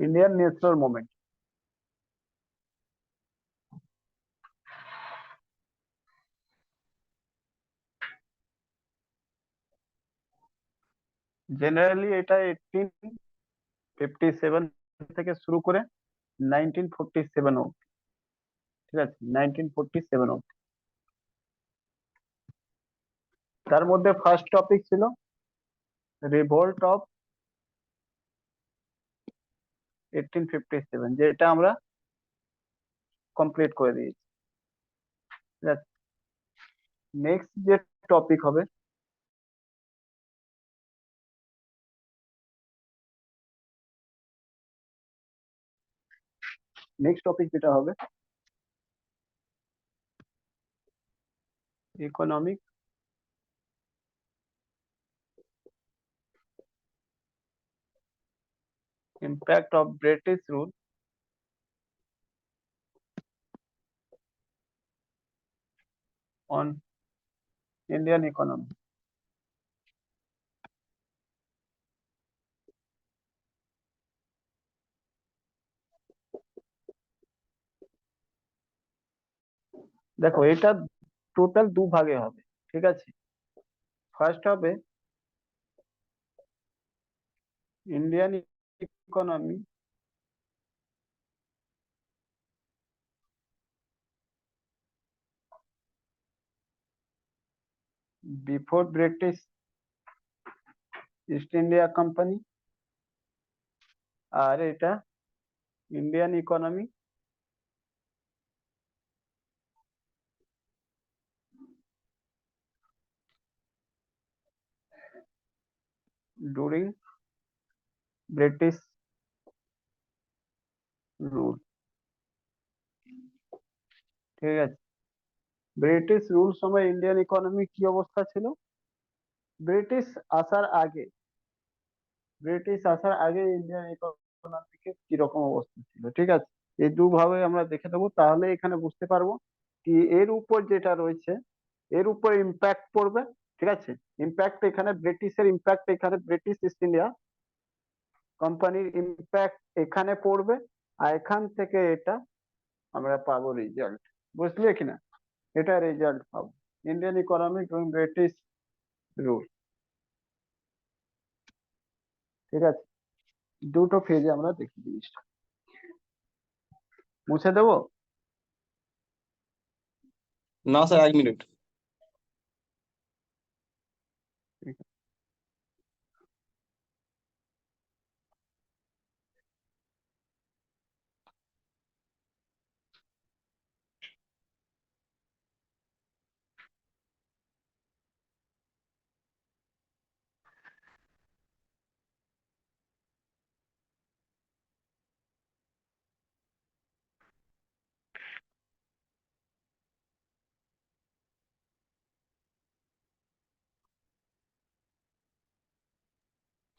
Indian national movement. Generally এটা 1857 থেকে শুরু করে 1947 অব্দি। ঠিক আছে, 1947 অব্দি। তার মধ্যে ফার্স্ট টপিক ছিল রিভোল্ট অফ 1857, যেটা আমরা কমপ্লিট করে দিয়েছি। ঠিক আছে, নেক্সট যে টপিক হবে নেক্সট টপিক যেটা হবে economic impact of British rule on Indian economy। দেখো, এটা টোটাল দু ভাগে হবে। ঠিক আছে, ফার্স্ট হবে Indian economy before British East India company, আর এটা Indian economy during British rule. ঠিক আছে, ব্রিটিশ রুল সময় ইন্ডিয়ান ইকোনমি কি অবস্থা ছিল, ব্রিটিশ আসার আগে ব্রিটিশ আসার আগে ইন্ডিয়ান ইকোনমিকে কিরকম অবস্থা ছিল। ঠিক আছে, এই দুভাবে আমরা দেখে দেবো, তাহলে এখানে বুঝতে পারবো কি এর উপর যেটা রয়েছে এর উপর ইম্প্যাক্ট পড়বে। ঠিক আছে, ইম্প্যাক্ট এখানে ব্রিটিশের ইম্প্যাক্ট, এখানে ব্রিটিশ ইস্ট ইন্ডিয়া কোম্পানির ইম্প্যাক্ট এখানে পড়বে, আর এখান থেকে এটা আমরা পাবো রেজাল্ট। বুঝলে কিনা, এটা রেজাল্ট পাবো Indian economy during British rule. ঠিক আছে, দুটো ফেজে আমরা দেখি জিনিসটা। মুছে দেবো? না স্যার, 1 মিনিট। ঠিক আছে।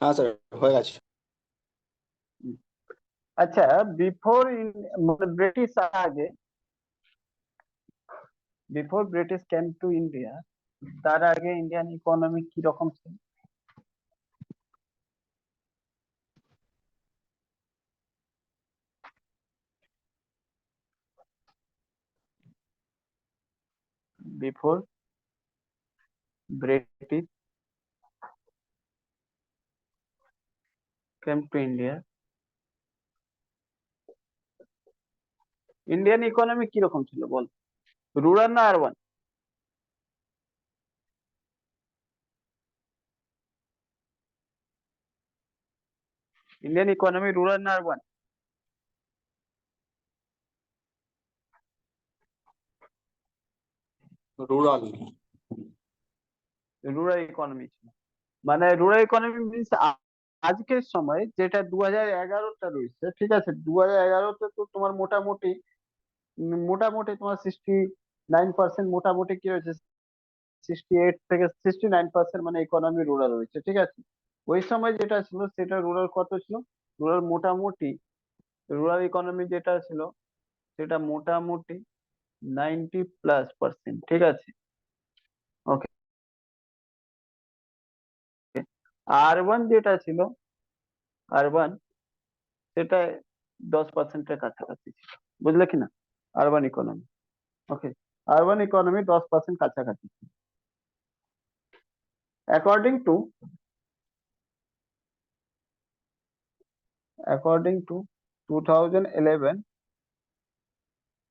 হ্যাঁ স্যার, হয়ে গেছে। আচ্ছা, বিফোর মানে ব্রিটিশ আগে, before British came to India, তার আগে ইন্ডিয়ান ইকোনমি কি রকম ছিল? Before British came to India, Indian economy কি রকম ছিল বল, রুরাল না আরবান? ইন্ডিয়ান ইকোনমি রুরাল না আরবান? রুরাল। রুরাল ইকোনমি ছিল, মানে রুরাল ইকোনমি মিনস আজকের সময় যেটা 2011টা রয়েছে। ঠিক আছে, 2011তে তো তোমার মোটামুটি মোটামুটি তোমার 69%, মোটামুটি কি হয়েছে, 68 থেকে 69% মানে ইকোনমি রুরাল রয়েছে। ঠিক আছে, ওই সময় যেটা ছিল সেটা রুরাল কত ছিল, রুরাল মোটামুটি রুরাল ইকোনমি যেটা ছিল সেটা মোটামুটি 90+%। ঠিক আছে, ওকে। আরবান যেটা ছিল, আরবান সেটা 10%-এর কাছাকাছি ছিল, বুঝলে কিনা? Urban economy. Okay, urban economy 10% কাছাকাছি। According to according to 2011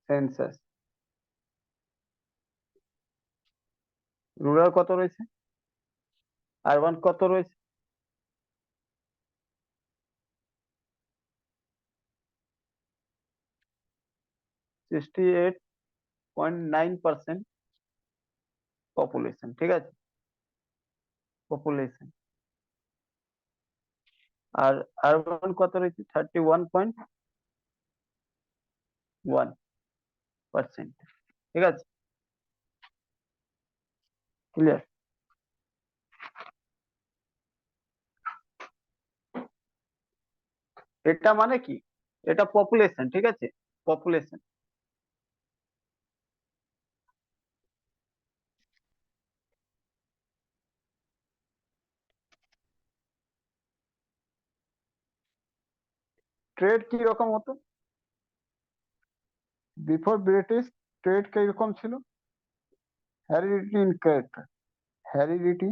census, rural কত রয়েছে, আরবান কত রয়েছে? 68.9% পপুলেশন, ঠিক আছে, পপুলেশন। আর আরবান কত রয়েছে? 31.1%, ঠিক আছে, ক্লিয়ার? এটা মানে কি? এটা পপুলেশন, ঠিক আছে, পপুলেশন। ট্রেড কি রকম হতো বিফোর ব্রিটিশ? ট্রেড কি রকম ছিল? হ্যারিডিটি ইন ক্যারেক্টার, হ্যারিডিটি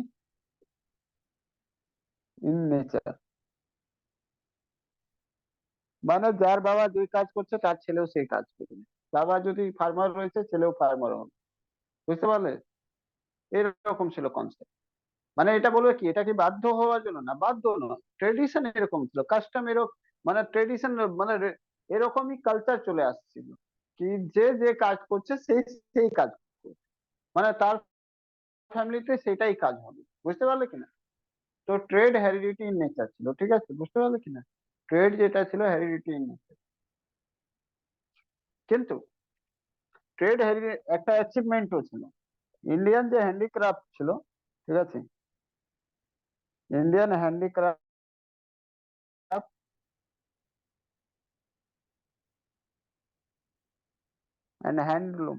ইন নেচার, মানে যার বাবা যে কাজ করছে তার ছেলেও সেই কাজ করবে। বাবা যদি ফার্মার রয়েছে, ছেলেও ফার্মার হবে, বুঝতে পারলে? এরকম ছিল কনসেপ্ট। মানে এটা বলবে কি, এটা কি বাধ্য হওয়ার জন্য? না, বাধ্য নয়, ট্রেডিশন এরকম ছিল, কাস্টম এরকম, মানে ট্রেডিশন, মানে এরকমই কালচার চলে আসছিল কি যে যে কাজ করছে সেই সেই কাজ করছে, মানে তার ফ্যামিলিতে সেটাই কাজ হবে, বুঝতে পারলে কিনা? তো ট্রেড হেরিডিটি ইন নেচার ছিল, ঠিক আছে, বুঝতে পারলে কিনা? ট্রেড যেটা ছিল হেরিডিটি ইন নেচার। কিন্তু ট্রেড হেরিডিটি একটা অ্যাচিভমেন্টও ছিল। ইন্ডিয়ান যে হ্যান্ডিক্রাফট ছিল, ঠিক আছে, Indian handicraft and handloom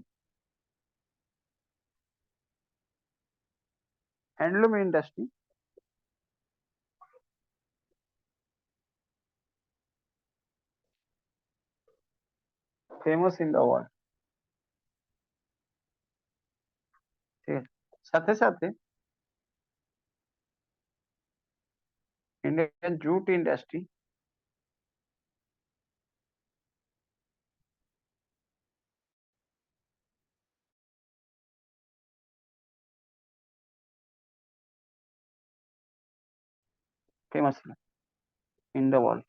industry famous in the world, ঠিক আছে। সাথে সাথে Indian jute industry famous in the world.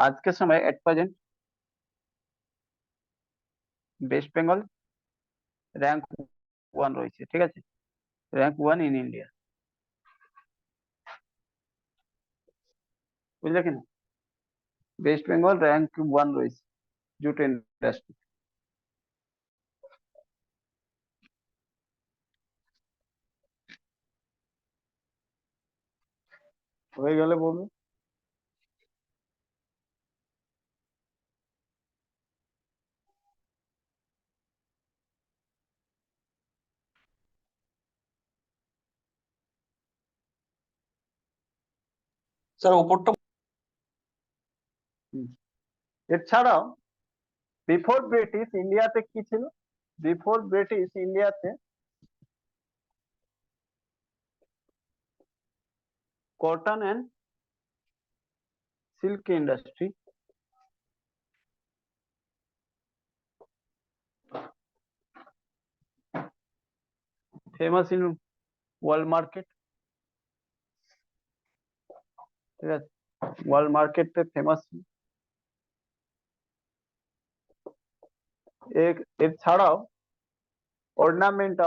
আজকের সময় at present West Bengal rank 1 রয়েছে, ঠিক আছে, র্যাঙ্ক 1 ইন ইন্ডিয়া, বুঝলে কিনা? ওয়েস্ট বেঙ্গল র্যাঙ্ক 1 রয়েছে জুট ইন্ডাস্ট্রি। হয়ে গেলে বলবো। স্যার ওপরটা। হুম। এছাড়াও বিফোর ব্রিটিশ ইন্ডিয়াতে কি ছিল? বিফোর ব্রিটিশ ইন্ডিয়াতে cotton and silk industry famous in world market, ঠিক আছে, ওয়ার্ল্ড মার্কেটে ফেমাস। এছাড়াও অর্নামেন্ট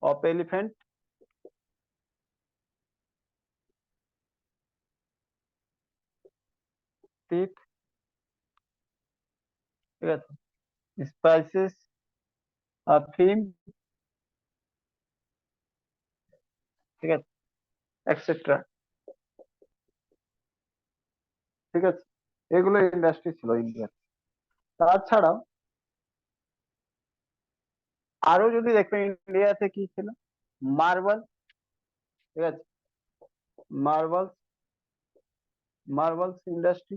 অফ এলিফ্যান্ট, টিথ, ঠিক আছে, স্পাইসেস, আফিম, ঠিক আছে, এটসেট্রা, ঠিক আছে, এগুলো ইন্ডাস্ট্রি ছিল ইন্ডিয়ার। তাছাড়াও আরো যদি দেখবেন ইন্ডিয়াতে কি ছিল, মার্বেল, ঠিক আছে। Marbles marbles industry,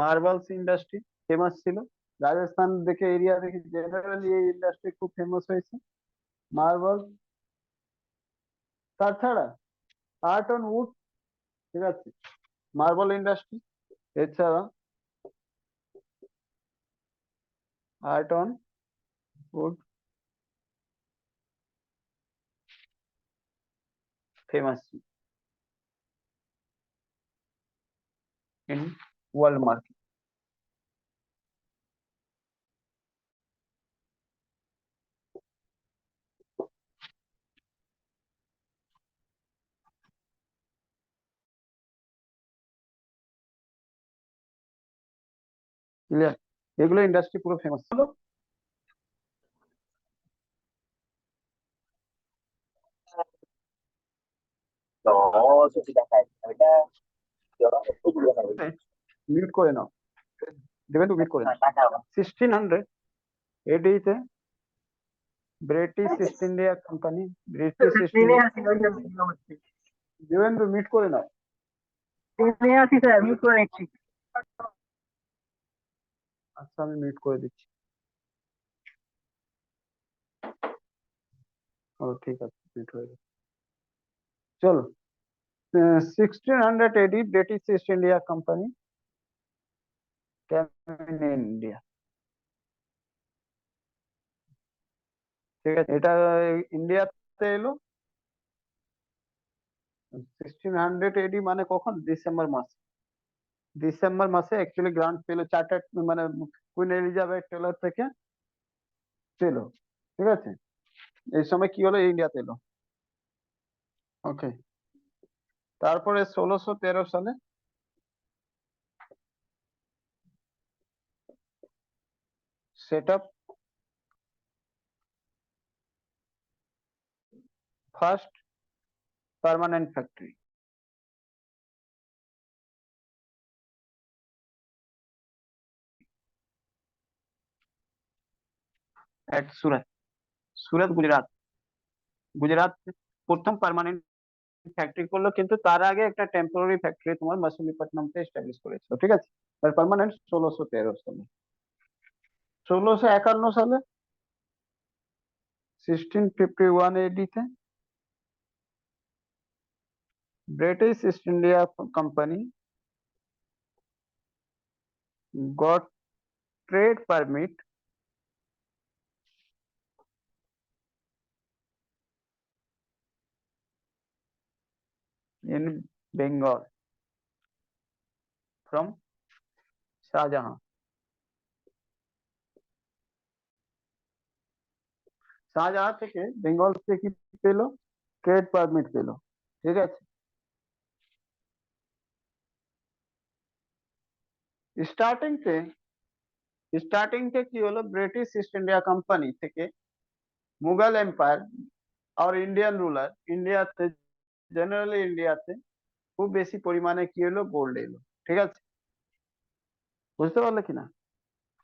marbles industry famous ছিল। রাজস্থান দেখে, এরিয়া দেখে জেনারেলি এই ইন্ডাস্ট্রি খুব ফেমাস হয়েছে, মার্বেল। তাছাড়া আর্ট অন উড, ঠিক আছে, মার্বেল ইন্ডাস্ট্রি। এছাড়া art on wood famous in world market. Clear? এগুলো ইন্ডাস্ট্রি পুরো ফেমাস ছিল। মিউট করে নাও, দেবেন তো মিউট করে নাও। 1600 এডিতে British East India company, British East India, Deben তো মিউট করে নাও। আচ্ছা, আমি মিউট করে দিচ্ছি। ও ঠিক আছে, মিউট হয়ে গেছে। চলো, 1600 AD British East India company came in India. ঠিক আছে, এটা ইন্ডিয়াতে এলো 1600 এডি, মানে কখন? ডিসেম্বর মাসে। ডিসেম্বর মাসে অ্যাকচুয়ালি গ্রান্ট পেল, চার্টার্ড মানে কুইন এলিজাবেথ টেলর থেকে ছিল। ঠিক আছে, এই সময় কি হলো, ইন্ডিয়াতে এলো। ওকে, তারপরে 1613 সালে set up first permanent factory at Surat, Surat Gujarat. Gujarat প্রথম পার্মানেন্ট ফ্যাক্টরি করলো, কিন্তু তার আগে একটা টেম্পোরারি ফ্যাক্টরি তোমার মাসুলিপট্টনমতে এস্টাবলিশ করেছিল। ঠিক আছে, তার পার্মানেন্ট 1613 সালে। 1651 সালে 1651 এডিতে British East India company got trade permit in Bengal from Shahjahan. Shahjahan থেকে বেঙ্গল থেকে কি পেলো? ট্রেড পারমিট পেলো। ঠিক আছে, স্টার্টিং তে কি হলো, ব্রিটিশ ইস্ট ইন্ডিয়া কোম্পানি থেকে মুঘল এম্পায়ার আর ইন্ডিয়ান রুলার ইন্ডিয়াতে, জেনারেলি ইন্ডিয়াতে খুব বেশি পরিমাণে কি হলো, গোল্ড এলো। ঠিক আছে, বুঝতে পারলে কিনা?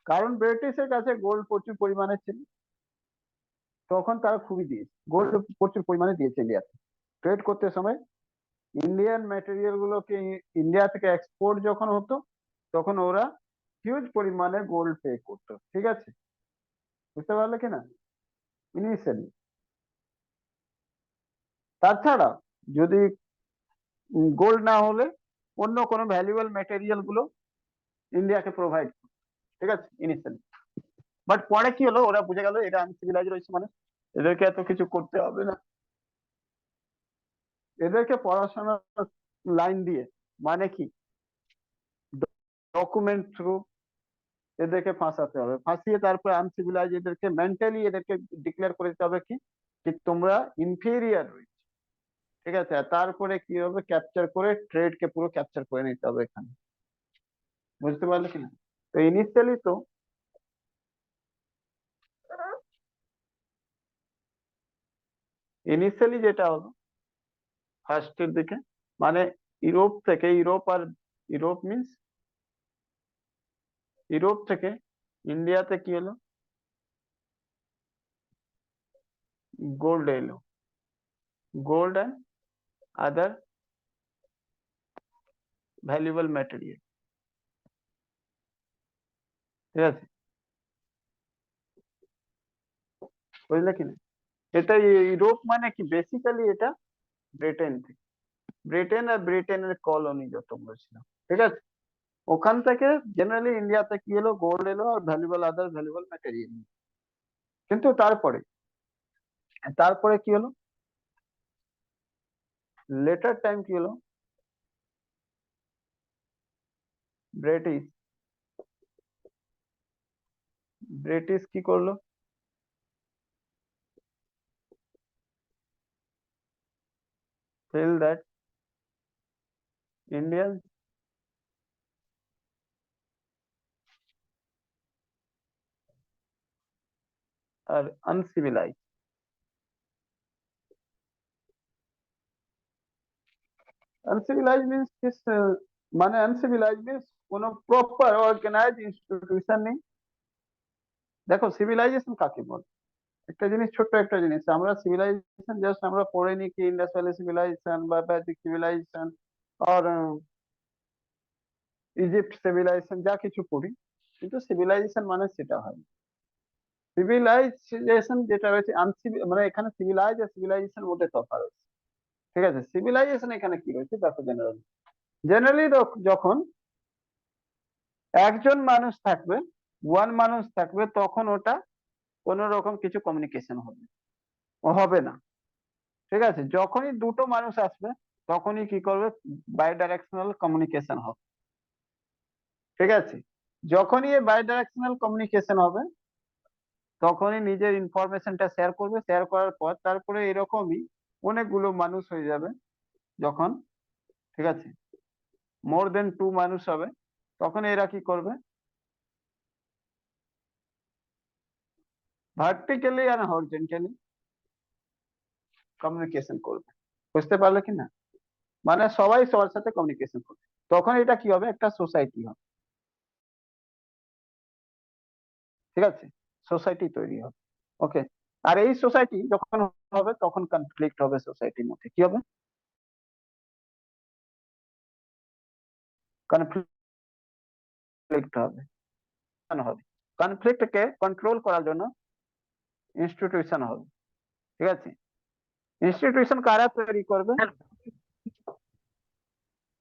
কারণ ব্রিটিশের কাছে গোল্ড প্রচুর পরিমাণে ছিল, তখন তারা খুবই দিয়েছে, গোল্ড প্রচুর পরিমাণে দিয়েছে ইন্ডিয়াতে। ট্রেড করতে সময় ইন্ডিয়ান ম্যাটেরিয়াল গুলোকে ইন্ডিয়া থেকে এক্সপোর্ট যখন হতো, তখন ওরা হিউজ পরিমাণে গোল্ড পে করতো। ঠিক আছে, বুঝতে পারলে কিনা? ইনিশিয়ালি। তাছাড়া যদি গোল্ড না হলে অন্য কোনো ভ্যালুয়েবল ম্যাটেরিয়াল গুলো ইন্ডিয়াকে প্রোভাইড করতো। ঠিক আছে, ইনিশিয়ালি। বাট পরে কি হলো, ওরা বুঝে গেল এটা আনসিভিলাইজ রয়েছে, মানে এদেরকে এত কিছু করতে হবে না, এদেরকে পড়াশোনার লাইন দিয়ে, মানে কি ডকুমেন্ট থ্রু এদেরকে ফাঁসাতে হবে, ফাঁসিয়ে তারপরে আনসিভিলাইজ এদেরকে মেন্টালি এদেরকে ডিক্লেয়ার করে দিতে হবে কি, যে তোমরা ইনফেরিয়ার রয়েছে। ঠিক আছে, আর তারপরে কি হবে, ক্যাপচার করে ট্রেড কে পুরো ক্যাপচার করে নিতে হবে এখানে। বুঝতে পারলে কিনা? তো ইনিশিয়ালি যেটা হলো ফার্স্টের দিকে, মানে ইউরোপ থেকে, ইউরোপ মিন্স ইউরোপ থেকে ইন্ডিয়াতে কি হলো, গোল্ড এলো, gold and other valuable material. ঠিক আছে, বুঝলে কি না? এটা ইউরোপ মানে কি, বেসিক্যালি এটা ব্রিটেন থেকে, ব্রিটেন আর ব্রিটেনের কলোনি যতগুলো ছিল, ঠিক আছে, ওখান থেকে জেনারেলি ইন্ডিয়াতে কি এলো, গোল্ড এলো আর ভ্যালুয়েবল আদার ভ্যালুয়েবল ম্যাটেরিয়াল। কিন্তু তারপরে তারপরে কি হলো, লেটার টাইম কি হলো, ব্রিটিশ ব্রিটিশ কি করলো, feel that Indians are uncivilized. Uncivilized means this মানে uncivilized means কোনো প্রপার অর্গানাইজ ইনস্টিটিউশন নেই। দেখো সিভিলাইজেশন কাকে বলে, একটা জিনিস, ছোট্ট একটা জিনিস, আমরা সিভিলাইজেশন জাস্ট আমরা পড়ে নি কি ইন্ডাস ভ্যালি সিভিলাইজেশন বা বৈদিক সিভিলাইজেশন আর ইজিপ্ট সিভিলাইজেশন যা কিছু পড়ি, কিন্তু সিভিলাইজেশন মানে সেটা হয়। সিভিলাইজেশন যেটা রয়েছে মানে এখানে সিভিলাইজ আর সিভিলাইজেশন মধ্যে তফাৎ রয়েছে। ঠিক আছে, সিভিলাইজেশন এখানে কি রয়েছে দেখো, জেনারেলি জেনারেলি যখন একজন মানুষ থাকবে, ওয়ান মানুষ থাকবে, তখন ওটা কোন রকম কিছু কমিউনিকেশন হবে হবে না। ঠিক আছে, যখনই দুটো মানুষ আসবে তখনই কি করবে, বাই ডাইরেকশনাল কমিউনিকেশন হবে। ঠিক আছে, যখনই এই বাই ডাইরেকশনাল কমিউনিকেশন হবে তখনই নিজের ইনফরমেশনটা শেয়ার করবে, শেয়ার করার পর তারপরে এরকমই অনেকগুলো মানুষ হয়ে যাবে যখন, ঠিক আছে, মোর দেন টু মানুষ হবে, তখন এরা কি করবে, ভার্টিক্যালি আর হরিজন্টালি কমিউনিকেশন করবে। বুঝতে পারলে কি না, মানে সবাই সবার সাথে কমিউনিকেশন করবে, তখন এটা কি হবে, একটা সোসাইটি হবে। ঠিক আছে, সোসাইটি তৈরি হবে। ওকে, আর এই সোসাইটি যখন হবে তখন কনফ্লিক্ট হবে সোসাইটির মধ্যে, কি হবে, কনফ্লিক্ট হবে হবে কনফ্লিক্টকে কন্ট্রোল করার জন্য ইনস্টিটিউশন হবে। ঠিক আছে, ইনস্টিটিউশন কারা তৈরি করবে,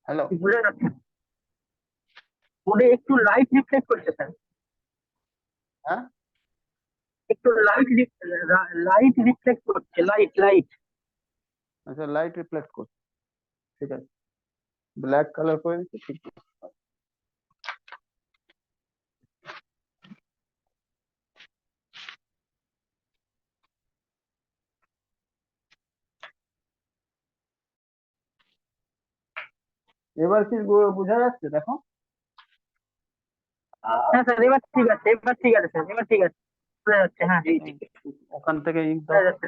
হ্যালো, ভুলে যাচ্ছে, বোর্ডে একটু লাইট রিফ্লেক্ট করছে স্যার, হ্যাঁ, একটু লাইট রিফ্লেক্ট করছে, লাইট লাইট। আচ্ছা, লাইট রিফ্লেক্ট করছে, ঠিক আছে, ব্ল্যাক কালার করে দিচ্ছি, ঠিক আছে। এবার কি বোঝা যাচ্ছে দেখো, হ্যাঁ স্যার, এবার ঠিক আছে, এবার ঠিক আছে স্যার, এবার ঠিক আছে, বোঝা যাচ্ছে, হ্যাঁ ওখান থেকে ইঙ্ক দাও, বোঝা যাচ্ছে।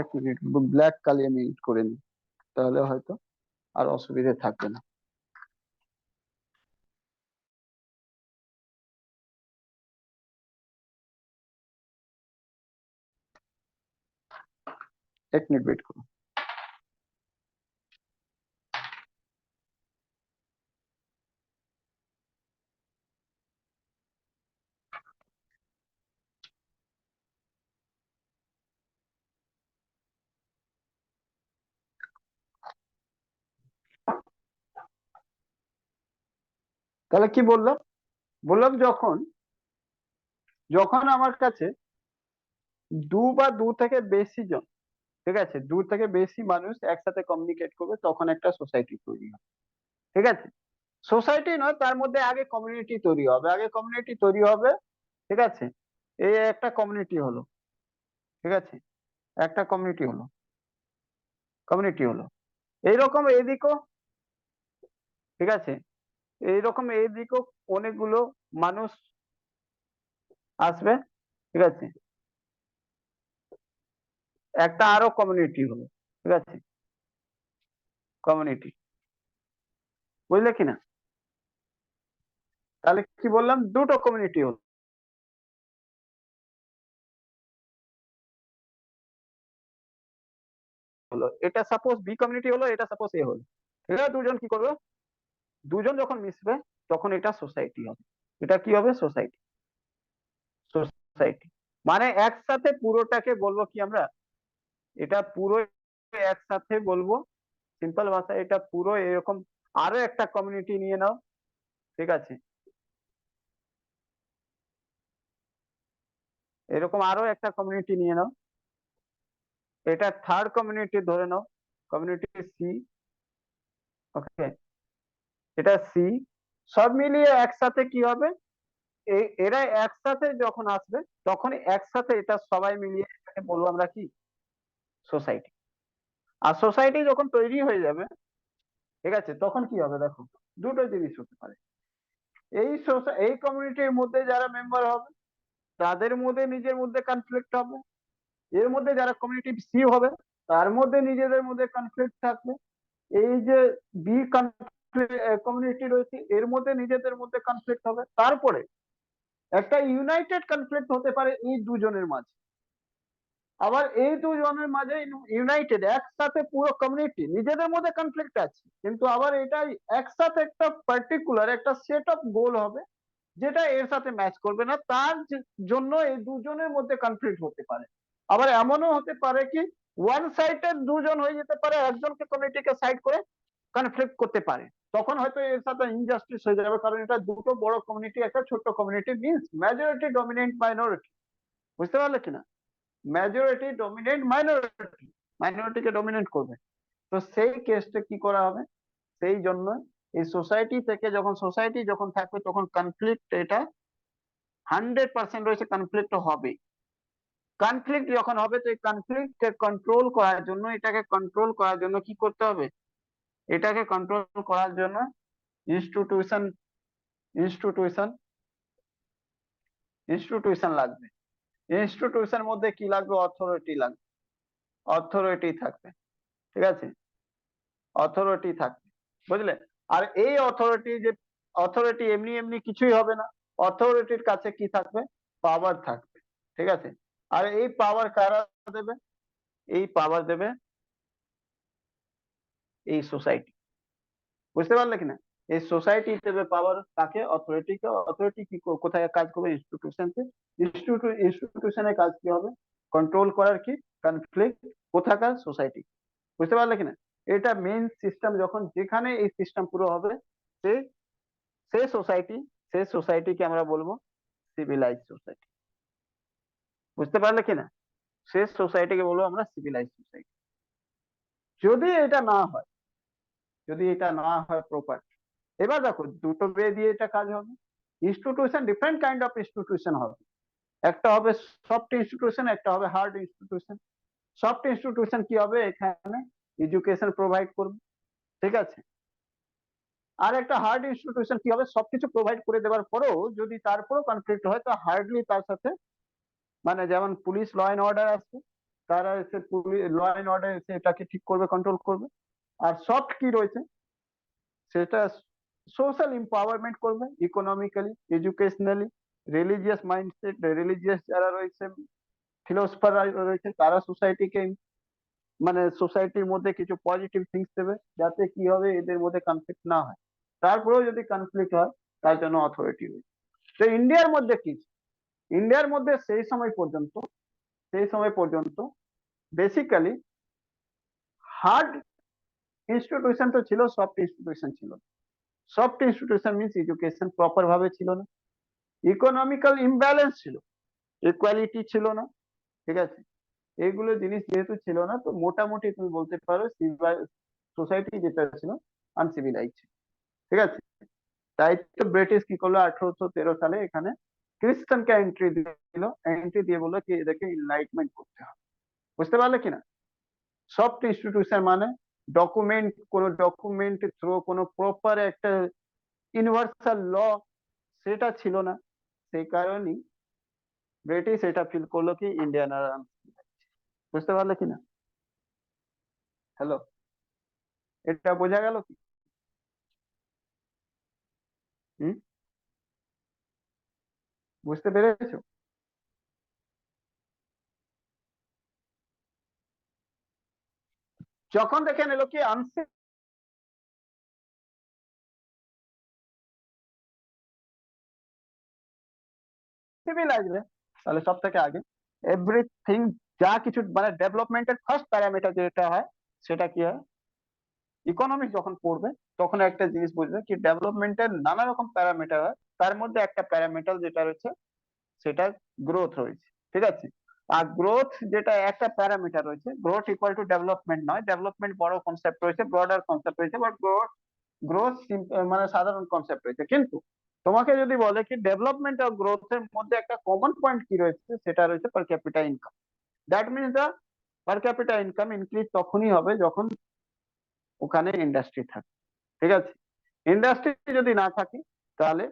এক মিনিট, ব্ল্যাক কালি আমি ইট করে নিই, তাহলে হয়তো আর অসুবিধা থাকবে না। এক মিনিট ওয়েট করো। তাহলে কি বললাম, বললাম যখন যখন আমার কাছে দু থেকে বেশি জন, ঠিক আছে, দু থেকে বেশি মানুষ একসাথে কমিউনিকেট করবে তখন একটা সোসাইটি তৈরি হবে। ঠিক আছে, সোসাইটি নয়, তার মধ্যে আগে কমিউনিটি তৈরি হবে, আগে কমিউনিটি তৈরি হবে। ঠিক আছে, এই একটা কমিউনিটি হলো, ঠিক আছে, একটা কমিউনিটি হলো এইরকম এইদিকেও, ঠিক আছে, এইরকম এইদিকেও অনেকগুলো মানুষ আসবে। ঠিক আছে, একটা আরো কমিউনিটি হলো, ঠিক আছে, কমিউনিটি, বুঝলে কিনা? তাহলে কি বললাম, দুটো কমিউনিটি হলো। এটা সাপোজ বি কমিউনিটি হলো, এটা সাপোজ এ হলো। এরা দুজন কি করবে, দুজন যখন মিশবে তখন এটা সোসাইটি হবে। এটা কি হবে, সোসাইটি। সোসাইটি মানে একসাথে পুরোটাকে বলবো কি আমরা, এটা পুরো একসাথে বলবো সিম্পল ভাষায়, এটা পুরো এরকম আরো একটা কমিউনিটি নিয়ে নাও, ঠিক আছে, এরকম আরো একটা কমিউনিটি নিয়ে নাও, এটা থার্ড কমিউনিটি ধরে নাও, কমিউনিটি সি। ওকে, এটা সি। সব মিলিয়ে একসাথে কি হবে, এরা একসাথে যখন আসবে তখন একসাথে এটা সবাই মিলিয়ে এটাকে বলবো আমরা কি, সোসাইটি। আর সোসাইটি যখন তৈরি হয়ে যাবে, ঠিক আছে, তখন কি হবে দেখো, দুটো জিনিস হতে পারে। এই কমিউনিটির মধ্যে যারা মেম্বার হবে তাদের মধ্যে নিজের মধ্যে কনফ্লিক্ট হবে, এর মধ্যে যারা কমিউনিটি সি হবে তার মধ্যে নিজেদের মধ্যে কনফ্লিক্ট থাকবে, এই যে বি কমিউনিটি রয়েছে এর মধ্যে নিজেদের মধ্যে কনফ্লিক্ট হবে, তারপরে একটা ইউনাইটেড কনফ্লিক্ট হতে পারে এই দুজনের মাঝে। আবার এই দুজনের মাঝে ইউনাইটেড একসাথে পুরো কমিউনিটি নিজেদের মধ্যে কনফ্লিক্ট আছে, কিন্তু আবার এটাই একসাথে একটা পার্টিকুলার একটা সেট অফ গোল হবে যেটা এর সাথে ম্যাচ করবে না, তার জন্য এই দুজনের মধ্যে কনফ্লিক্ট হতে পারে। আবার এমনও হতে পারে কি ওয়ান সাইডের দুজন হয়ে যেতে পারে, একজনকে কমিউনিটিকে সাইড করে কনফ্লিক্ট করতে পারে, তখন হয়তো এর সাথে ইনজাস্টিস হয়ে যাবে, কারণ এটা দুটো বড় কমিউনিটি একটা ছোট community means majority dominant minority. বুঝতে পারলে কিনা, মেজরিটি ডমিনেন্ট মাইনরিটি, মাইনরিটিকে ডমিনেন্ট করবে। তো সেই কেসটা কি করা হবে, সেই জন্য এই সোসাইটি থেকে যখন সোসাইটি যখন থাকবে তখন কনফ্লিক্ট এটা 100% রয়েছে, কনফ্লিক্ট হবে। কনফ্লিক্ট যখন হবে তো এই কনফ্লিক্ট কন্ট্রোল করার জন্য, এটাকে কন্ট্রোল করার জন্য কি করতে হবে, এটাকে কন্ট্রোল করার জন্য ইনস্টিটিউশন ইনস্টিটিউশন ইনস্টিটিউশন লাগবে। ইনস্টিটিউশন মধ্যে কি লাগবে, অথরিটি লাগবে, অথরিটি থাকবে, ঠিক আছে, অথরিটি থাকবে, বুঝলে। আর এই অথরিটি যে অথরিটি এমনি এমনি কিছুই হবে না, অথরিটির কাছে কি থাকবে, পাওয়ার থাকবে, ঠিক আছে। আর এই পাওয়ার কারা দেবে, এই পাওয়ার দেবে এই সোসাইটি। বুঝতে পারলে কিনা, এই সোসাইটি দেবে পাওয়ার কাকে, অথরিটিকে। অথরিটি কি কোথায় কাজ করবে, ইনস্টিটিউশনকে। ইনস্টিটিউশনের কাজ কি হবে, কন্ট্রোল করার কি, কনফ্লিক্ট কোথাকার, সোসাইটি। বুঝতে পারলে কিনা, এটা মেইন সিস্টেম। যখন যেখানে এই সিস্টেম পুরো হবে সেই সেই সোসাইটি, সেই সোসাইটিকে আমরা বলবো সিভিলাইজ সোসাইটি। বুঝতে পারলে কিনা, সেই সোসাইটিকে বলবো আমরা সিভিলাইজ সোসাইটি। যদি এটা না হয়, যদি এটা না হয় প্রপার, এবার দেখো দুটো বে দিয়ে এটা কাজ হবে। Institution different kind of institution হবে, একটা হবে সফট ইনস্টিটিউশন, একটা হবে হার্ড ইনস্টিটিউশন। সফট ইনস্টিটিউশন কি হবে, এখানে এডুকেশন প্রোভাইড করবে, ঠিক আছে। আর একটা হার্ড ইনস্টিটিউশন কি হবে, সবকিছু প্রোভাইড করে দেওয়ার পরেও যদি তারপরেও কনফ্লিক্ট হয় তো হার্ডলি তার সাথে, মানে যেমন পুলিশ ল অ্যান্ড অর্ডার আছে, তারা এসে ল অ্যান্ড অর্ডার এসে এটাকে ঠিক করবে, কন্ট্রোল করবে। আর সফট কি রয়েছে, সেটা সোশ্যাল এম্পাওয়ারমেন্ট করবে, economically, educationally, religious mindset, religious যারা রয়েছে, ফিলোসফার রয়েছে, তারা সোসাইটিকে, মানে সোসাইটির মধ্যে কিছু পজিটিভ থিংস দেবে যাতে কি হবে, এদের মধ্যে কনফ্লিক্ট না হয়। তারপরেও যদি কনফ্লিক্ট হয় তার জন্য অথরিটি রয়েছে। তো ইন্ডিয়ার মধ্যে কি, ইন্ডিয়ার মধ্যে সেই সময় পর্যন্ত বেসিক্যালি হার্ড ইনস্টিটিউশন তো ছিল, সফট ইনস্টিটিউশন ছিল। Soft institution means education proper ভাবে ছিল না, ইকোনমিক্যাল ইমব্যালেন্স ছিল, ইকুয়ালিটি ছিল না, ঠিক আছে। এইগুলো জিনিস যেহেতু ছিল না, তো মোটামুটি তুমি বলতে পারো সোসাইটি যেটা ছিল আনসিভিলাইজ, ঠিক আছে। তাই তো ব্রিটিশ কি করলো 1813 সালে এখানে খ্রিস্টানকে এন্ট্রি দিল, এন্ট্রি দিয়ে বললো কি এদেরকে ইনলাইটমেন্ট করতে হবে। বুঝতে পারলে কিনা, সফট ইনস্টিটিউশন মানে ডকুমেন্ট থ্রু কোনো প্রপার একটা ইউনিভার্সাল ল সেটা ছিল না, সেই কারণেই ব্রিটিশ এটা ফিল করলো কি ইন্ডিয়ান আর। বুঝতে পারলে কিনা, হ্যালো, এটা বোঝা গেল কি? হুম, বুঝতে পেরেছো? যখন দেখে নিল কি আনসিভিল আসবে, তাহলে সব থেকে আগে এভরিথিং, যা কিছু মানে ডেভেলপমেন্টের ফার্স্ট প্যারামিটার যেটা হয় সেটা কি হয়? ইকোনমিক্স যখন পড়বে তখন একটা জিনিস বুঝবে কি ডেভেলপমেন্টের নানা রকম প্যারামিটার হয়, তার মধ্যে একটা প্যারামিটার যেটা রয়েছে সেটা গ্রোথ রয়েছে। ঠিক আছে? আর গ্রোথ যেটা একটা প্যারামিটার রয়েছে, গ্রোথ ইকুয়াল টু ডেভেলপমেন্ট নয়, ডেভেলপমেন্ট বড় কনসেপ্ট রয়েছে, ব্রডার কনসেপ্ট রয়েছে, বাট গ্রোথ গ্রোথ মানে সাধারণ কনসেপ্ট রয়েছে। কিন্তু তোমাকে যদি বলে কি ডেভেলপমেন্ট আর গ্রোথের মধ্যে একটা কমন পয়েন্ট কি রয়েছে, সেটা রয়েছে per capita income. That means the per capita income increase তখনই হবে যখন ওখানে ইন্ডাস্ট্রি থাকে। ঠিক আছে? ইন্ডাস্ট্রি যদি না থাকে তাহলে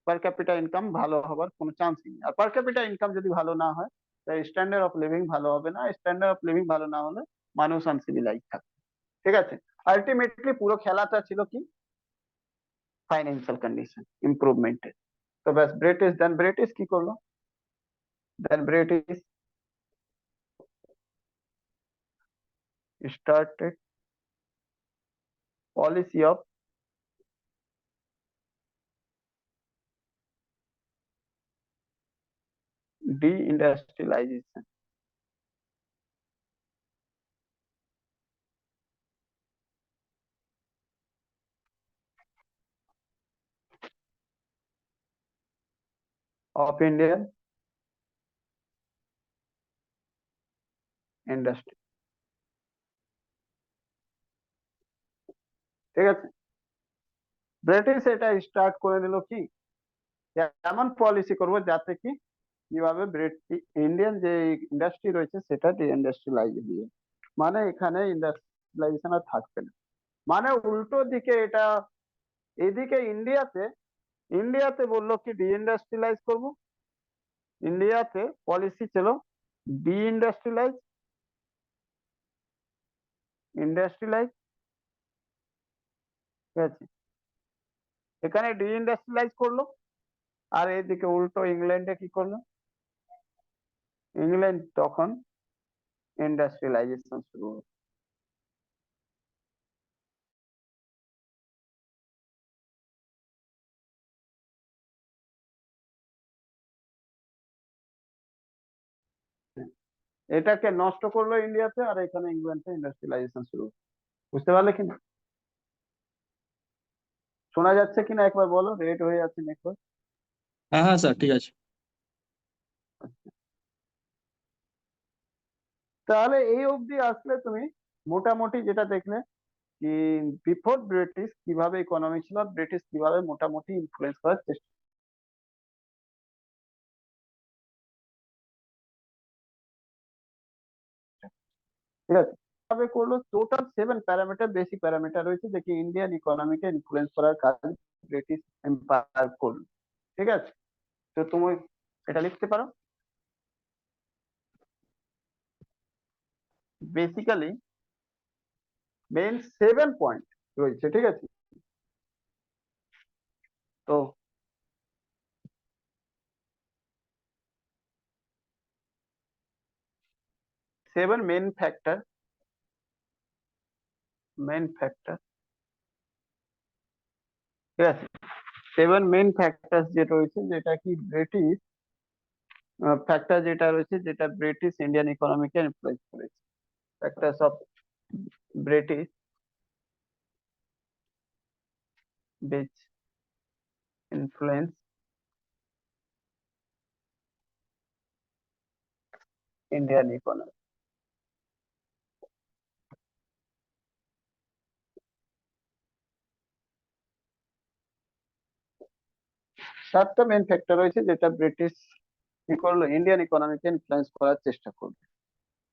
পার ক্যাপিটা ইনকাম ভালো হবার কোনো চান্সই নেই। আর পার ক্যাপিটা ইনকাম যদি ভালো না হয় তাহলে স্ট্যান্ডার্ড অফ লিভিং ভালো হবে না, স্ট্যান্ডার্ড অফ লিভিং ভালো না হলে মানুষ আনসিভিলাইজ থাকবে। ঠিক আছে? আলটিমেটলি পুরো খেলাটা ছিল কি ফাইন্যান্সিয়াল কন্ডিশন ইমপ্রুভমেন্টের। তো ব্যাস ব্রিটিশ, দেন ব্রিটিশ কি করলো? দেন British started policy of deindustrialization of Indian industry। ঠিক আছে? ব্রিটিশ এটা স্টার্ট করে দিল কি যে এমন পলিসি করব যাতে কি কিভাবে ইন্ডিয়ান যে ইন্ডাস্ট্রি রয়েছে সেটা ডিইন্ডাস্ট্রিয়ালাইজ দিয়ে, মানে এখানে ইন্ডাস্ট্রিয়ালাইজেশন আর থাকবে না। মানে উল্টো দিকে এটা, এদিকে ইন্ডিয়াতে ইন্ডিয়াতে বললো কি ডিইন্ডাস্ট্রিয়ালাইজ করব, ইন্ডিয়াতে পলিসি ছিল ডিইন্ডাস্ট্রিয়ালাইজ, ইন্ডাস্ট্রিয়ালাইজ। ঠিক আছে? এখানে ডিইন্ডাস্ট্রিয়ালাইজ করলো, আর এদিকে উল্টো ইংল্যান্ডে কি করলো? ইংল্যান্ড তখন ইন্ডাস্ট্রিয়ালাইজেশন শুরু হলো। এটাকে নষ্ট করলো ইন্ডিয়াতে, আর এখানে ইংল্যান্ডে ইন্ডাস্ট্রিয়ালাইজেশন শুরু হলো। বুঝতে পারলে কিনা? শোনা যাচ্ছে কিনা একবার বলো, রেড হয়ে যাচ্ছে নেটওয়ার্ক। হ্যাঁ হ্যাঁ স্যার, ঠিক আছে। তাহলে এই অবধি আসলে তুমি মোটামুটি যেটা দেখলে কি বিফোর ব্রিটিশ কিভাবে ইকোনমি ছিল, ব্রিটিশ কিভাবে মোটামুটি ইনফ্লুয়েন্স করার চেষ্টা। ঠিক আছে? কিভাবে করলো? টোটাল 7 প্যারামিটার, বেসিক প্যারামিটার রয়েছে যেটি ইন্ডিয়ান ইকোনমিকে ইনফ্লুয়েন্স করার কাজ ব্রিটিশ এম্পায়ার করলো। ঠিক আছে? তো তুমি এটা লিখতে পারো। বেসিক্যালি মেন 7 পয়েন্ট রয়েছে। ঠিক আছে? তো 7 মেন ফ্যাক্টর, মেন ফ্যাক্টর। ঠিক আছে? 7 মেন ফ্যাক্টর যেটা রয়েছে, যেটা কি ব্রিটিশ ফ্যাক্টর যেটা রয়েছে, যেটা ব্রিটিশ ইন্ডিয়ান ইকোনমিকে ইনফ্লুয়েন্স করেছে। Factors of British which influence Indian economy। 7টা মেন ফ্যাক্টর রয়েছে যেটা ব্রিটিশ কি করলো, ইন্ডিয়ান ইকোনমিকে ইনফ্লুয়েন্স করার চেষ্টা করবে।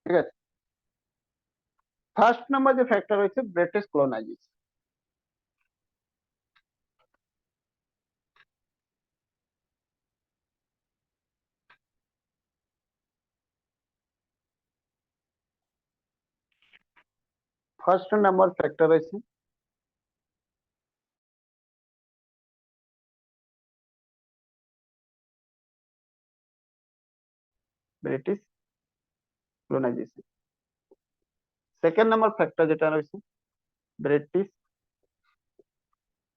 ঠিক আছে? ফার্স্ট নাম্বার যে ফ্যাক্টর রয়েছে British colonization. First number factor রয়েছে British colonization. Second number factor যেটা রয়েছে British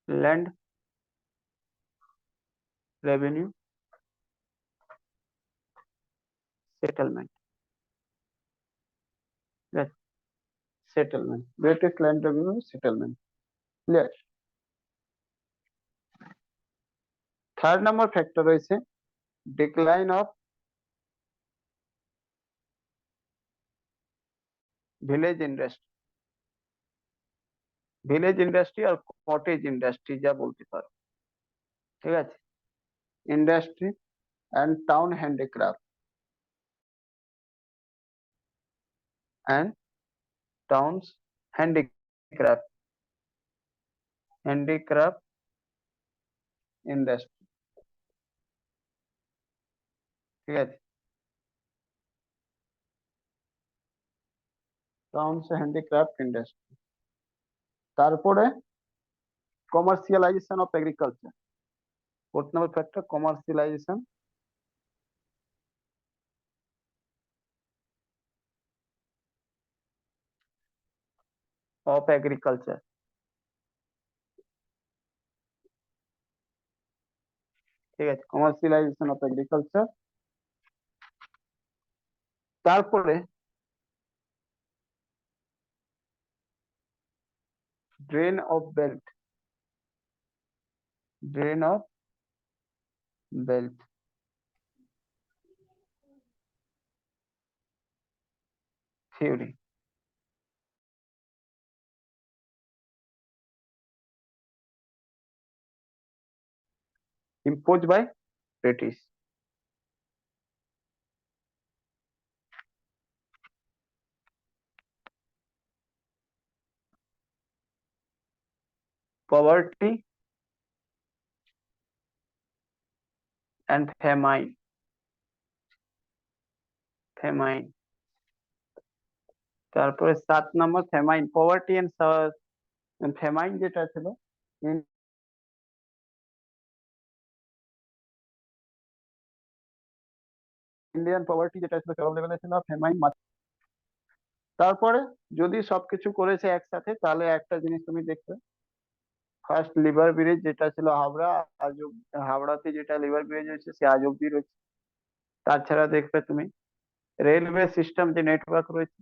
land revenue settlement. Settlement, British land revenue settlement, clear. Third number factor রয়েছে decline of village industry. Village industry আর cottage industry যা বলতে পারো, ঠিক আছে। Industry and town handicraft and towns handicraft, handicraft industry, ঠিক আছে। Towns handicraft industry. তারপরে commercialization of agriculture. Fourth number factor commercialization of agriculture, ঠিক আছে। Commercialization of agriculture. তারপরে drain of wealth, drain of wealth theory, imposed by British। Poverty and famine, famine। তারপরে 7 নম্বর ফেমাইন, poverty and ফেমাইন যেটা ছিল Indian poverty যেটা ছিল চরম লেভেলে ছিল, ফেমাইন। তারপরে যদি সবকিছু করেছে একসাথে তাহলে একটা জিনিস তুমি দেখবে, ফার্স্ট লিভার ব্রিজ যেটা ছিল হাওড়া, আজ হাওড়াতে যেটা লিভার ব্রিজ হয়েছে সে আজ অব্দি রয়েছে। তাছাড়া দেখবে তুমি রেলওয়ে সিস্টেম যে নেটওয়ার্ক রয়েছে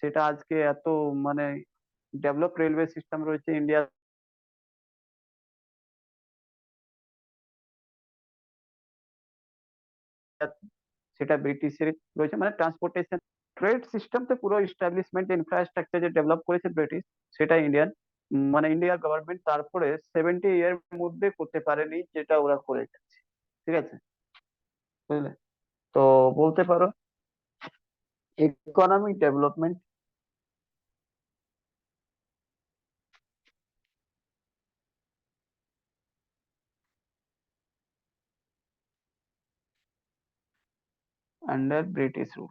সেটা আজকে এত মানে ডেভেলপ রেলওয়ে সিস্টেম রয়েছে ইন্ডিয়া, সেটা ব্রিটিশের রয়েছে, মানে ট্রান্সপোর্টেশন ট্রেড সিস্টেমতে পুরো ইস্টাবলিশমেন্ট ইনফ্রাস্ট্রাকচার যে ডেভেলপ করেছে ব্রিটিশ, সেটা ইন্ডিয়ান মানে ইন্ডিয়ার গভর্নমেন্ট তারপরে 70 ইয়ার মধ্যে করতে পারেনি যেটা ওরা করে গেছে, ঠিক আছে, বুঝলে। তো বলতে পারো economic development under British rule,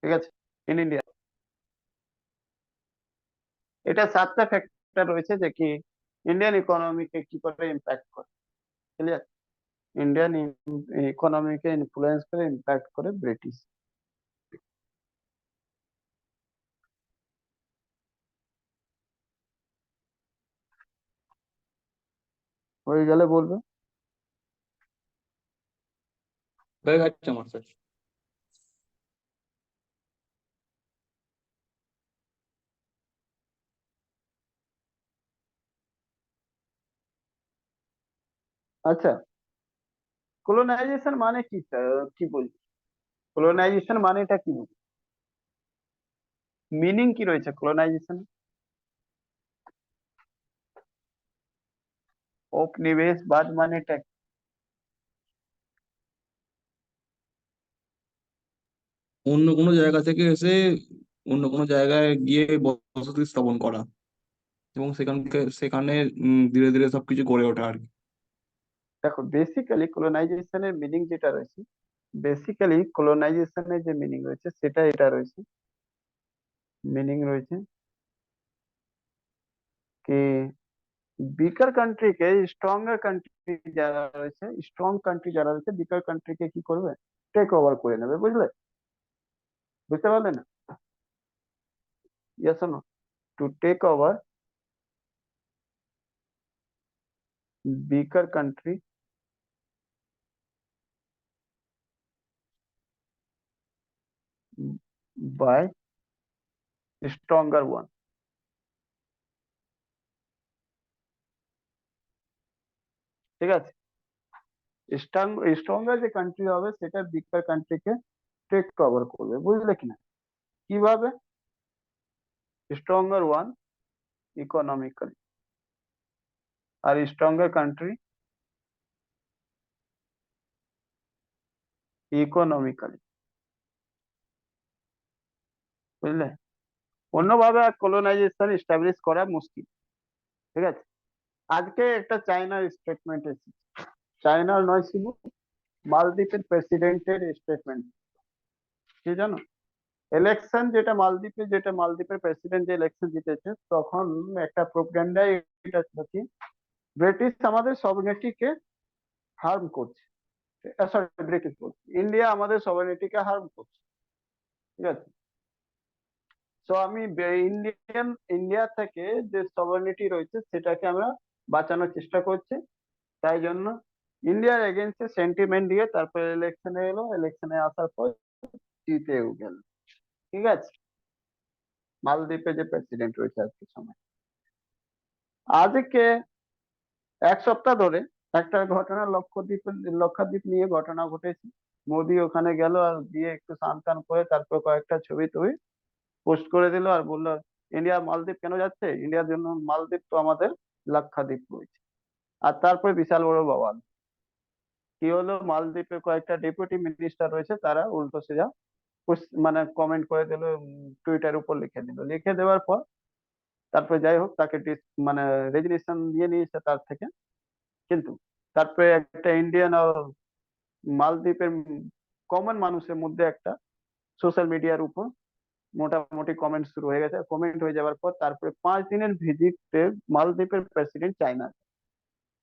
ঠিক আছে, ইন ইন্ডিয়া। এটা 7টা ফ্যাক্টর রয়েছে যে কি ইন্ডিয়ান ইকোনমিকে কি করে ইম্প্যাক্ট করে, ক্লিয়ার। ইন্ডিয়ান ইকোনমিকে ইনফ্লুয়েন্স করে ইম্প্যাক্ট করে ব্রিটিশ। হয়ে গেলে বলবে। হয়ে গেছে আমার স্যার। আচ্ছা, কলোনাইজেশন মানে কি কি বলছি, কলোনাইজেশন মানেটা কি বলছি, মিনিং কি রয়েছে কলোনাইজেশন? উপনিবেশবাদ মানেটা কি? অন্য কোনো জায়গা থেকে এসে অন্য কোনো জায়গায় গিয়ে বসতি স্থাপন করা এবং সেখানে ধীরে ধীরে সবকিছু গড়ে ওঠা আর কি। দেখো বেসিক্যালি কলোনাইজেশনের মিনিং যেটা রয়েছে বেসিক্যালি কলোনাইজেশনের যে মিনিং রয়েছে সেটা এটা রয়েছে, মিনিং রয়েছে কি বিকার কান্ট্রিকে স্ট্রঙ্গার কান্ট্রি যারা রয়েছে, স্ট্রং কান্ট্রি যারা রয়েছে বিকার কান্ট্রিকে কি করবে, টেক ওভার করে নেবে, বুঝলে? বুঝতে পারলে না? Yes no? To take over weaker country by stronger one. ঠিক আছে, স্ট্রঙ্গার যে কান্ট্রি হবে সেটা weaker কান্ট্রিকে টেক কভার করবে, বুঝলে কিনা? কিভাবে? স্ট্রঙ্গার ওয়ান ইকোনমিক্যালি আর স্ট্রঙ্গার কান্ট্রি ইকোনমিক্যালি, বুঝলে? অন্যভাবে কলোনাইজেশন এস্টাবলিশ করা মুশকিল। ঠিক আছে, আজকে একটা চায়নার স্টেটমেন্ট এসেছে, চায়নার নয় ছিল, মালদ্বীপের প্রেসিডেন্টের স্টেটমেন্ট, কি জানো? ইলেকশন যেটা মালদ্বীপের প্রেসিডেন্ট যে ইলেকশন জিতেছে তখন একটা প্রোপাগান্ডায় এটা ছিল কি ব্রিটিশ আমাদের সভরেনিটিকে হার্ম করছে, সরি ব্রিটিশ বলছি, ইন্ডিয়া আমাদের সভরেনিটিকে হার্ম করছে। ঠিক আছে, তো আমি ইন্ডিয়া থেকে যে সভরেনিটি রয়েছে সেটাকে আমরা বাঁচানোর চেষ্টা করছি, তাই জন্য ইন্ডিয়ার এগেনস্টে সেন্টিমেন্ট দিয়ে তারপরে ইলেকশনে এলো, ইলেকশনে আসার পর জিতেও গেল। ঠিক আছে, মালদ্বীপে যে প্রেসিডেন্ট রয়েছে আজকে সময়, আজকে এক সপ্তাহ ধরে একটা ঘটনা লক্ষদ্বীপ নিয়ে ঘটনা ঘটেছে। মোদি ওখানে গেল আর গিয়ে একটু স্নান টান করে তারপর কয়েকটা ছবি টবি পোস্ট করে দিল আর বললো ইন্ডিয়া মালদ্বীপ কেন যাচ্ছে, ইন্ডিয়ার জন্য মালদ্বীপ তো আমাদের লাক্ষাদ্বীপ রয়েছে। আর তারপরে বিশাল বড় বওয়াল কি হলো, মালদ্বীপের কয়েকটা ডেপুটি মিনিস্টার রয়েছে তারা উল্টো সিধা মানে কমেন্ট করে দিল, টুইটার উপর লিখে দিল, লিখে দেওয়ার পর তারপরে যাই হোক তাকে মানে রেজিগনেশন দিয়ে নিয়েছে তার থেকে। কিন্তু তারপরে একটা ইন্ডিয়ান আর মালদ্বীপের কমন মানুষের মধ্যে একটা সোশ্যাল মিডিয়ার উপর মোটামুটি কমেন্ট শুরু হয়ে গেছে। কমেন্ট হয়ে যাওয়ার পর তারপরে 5 দিনের ভিজিটে মালদ্বীপের প্রেসিডেন্ট চায়না,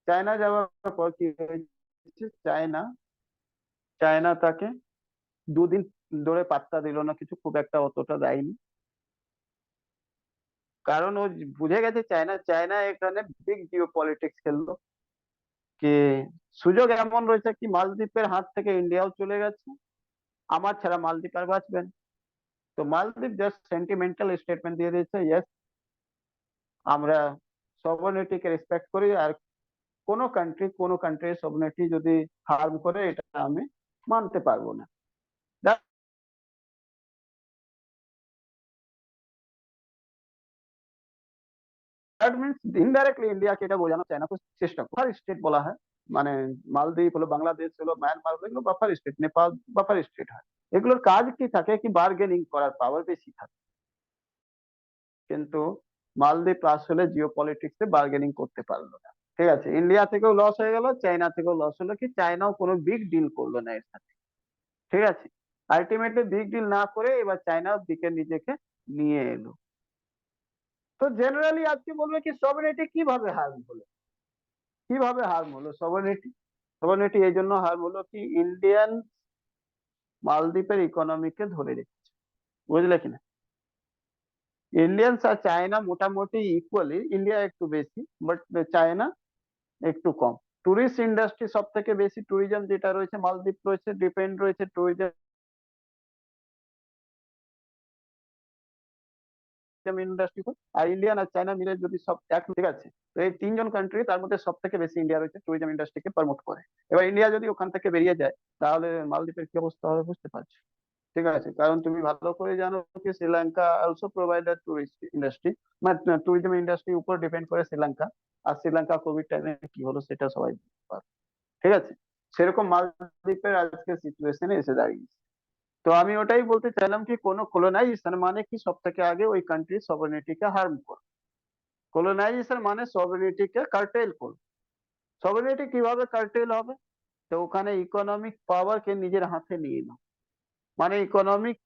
চায়না যাওয়ার পর কি হয়েছে, চায়না চায়না তাকে 2 দিন ধরে পাত্তা দিল না, কিছু খুব একটা অতটা দেয়নি, কারণ ও বুঝে গেছে চায়না চায়না এখানে বিগ জিও পলিটিক্স খেললো, কি সুযোগ এমন রয়েছে কি মালদ্বীপের হাত থেকে ইন্ডিয়াও চলে গেছে, আমার ছাড়া মালদ্বীপ আর বাঁচবেন। তো মালদ্বীপ জাস্ট সেন্টিমেন্টাল স্টেটমেন্ট দিয়ে দিয়েছে, ইয়েস আমরা সভরেনিটিকে রেসপেক্ট করি, আর কোনো কান্ট্রির সভরেনিটি যদি হার্ম করে এটা আমি মানতে পারবো না। দ্যাট মিনস ইনডাইরেক্টলি ইন্ডিয়াকে এটা বোঝানো চায় না, চেষ্টা বাফার স্টেট বলা হয়, মানে মালদ্বীপ হলো, বাংলাদেশ হলো, মায়ানমার হলো, এগুলো buffer state, Nepal buffer state হয়। এগুলোর কাজ কি থাকে, কি বার্গেনিং করার পাওয়ার বেশি থাকে, কিন্তু মালদ্বীপ আসলে জিও পলিটিক্সে বার্গেনিং করতে পারলো না। ঠিক আছে, ইন্ডিয়া থেকেও লস হয়ে গেল, চায়না থেকেও লস হলো, কি চায়নাও কোনো বিগ ডিল করলো না এর সাথে। ঠিক আছে, আলটিমেটলি বিগ ডিল না করে এবার চায়নার দিকে নিজেকে নিয়ে এলো। তো জেনারেলি আজকে বলবে কি সভরেনিটি কিভাবে হার্ম হলো, কিভাবে হার্ম হলো সভরেনিটি? সভরেনিটি এই জন্য হার্ম হলো কি ইন্ডিয়ান মালদ্বীপের ইকোনমিকে ধরে রেখেছে, বুঝলে কিনা? ইন্ডিয়ানস আর চায়না মোটামুটি ইকুয়ালি, ইন্ডিয়া একটু বেশি বাট চায়না একটু কম। টুরিস্ট ইন্ডাস্ট্রি সব থেকে বেশি, ট্যুরিজম যেটা রয়েছে মালদ্বীপ রয়েছে, ডিপেন্ড রয়েছে ট্যুরিজম ইন্ডাস্ট্রি। আর ইন্ডিয়ান আর চায়না মিলে যদি সব এক, ঠিক আছে, তো এই 3জন কান্ট্রি তার মধ্যে সব থেকে বেশি ইন্ডিয়া রয়েছে ট্যুরিজম ইন্ডাস্ট্রিকে প্রমোট করে। এবার ইন্ডিয়া যদি ওখান থেকে বেরিয়ে যায় তাহলে মালদ্বীপের কি অবস্থা হবে বুঝতে পারছো? ঠিক আছে, কারণ তুমি ভালো করে জানো কি Sri Lanka also provider tourist industry, মানে ট্যুরিজম ইন্ডাস্ট্রির উপর ডিপেন্ড করে শ্রীলঙ্কা। আর শ্রীলঙ্কা কোভিড টাইমে কি হলো সেটা সবাই বুঝতে পারে। ঠিক আছে, সেরকম মালদ্বীপের আজকে সিচুয়েশনে এসে দাঁড়িয়েছে। তো আমি ওটাই বলতে চাইলাম কি কোনো কলোনাইজেশন মানে কি সব থেকে আগে ওই কান্ট্রির সভরেনিটিকে হার্ম করো। কলোনাইজেশন মানে সভরেনিটিকে কার্টেল করো। সভরেনিটি কিভাবে কার্টেল হবে? তো ওখানে ইকোনমিক পাওয়ার কে নিজের হাতে নিয়ে নাও, মানে ইকোনমিক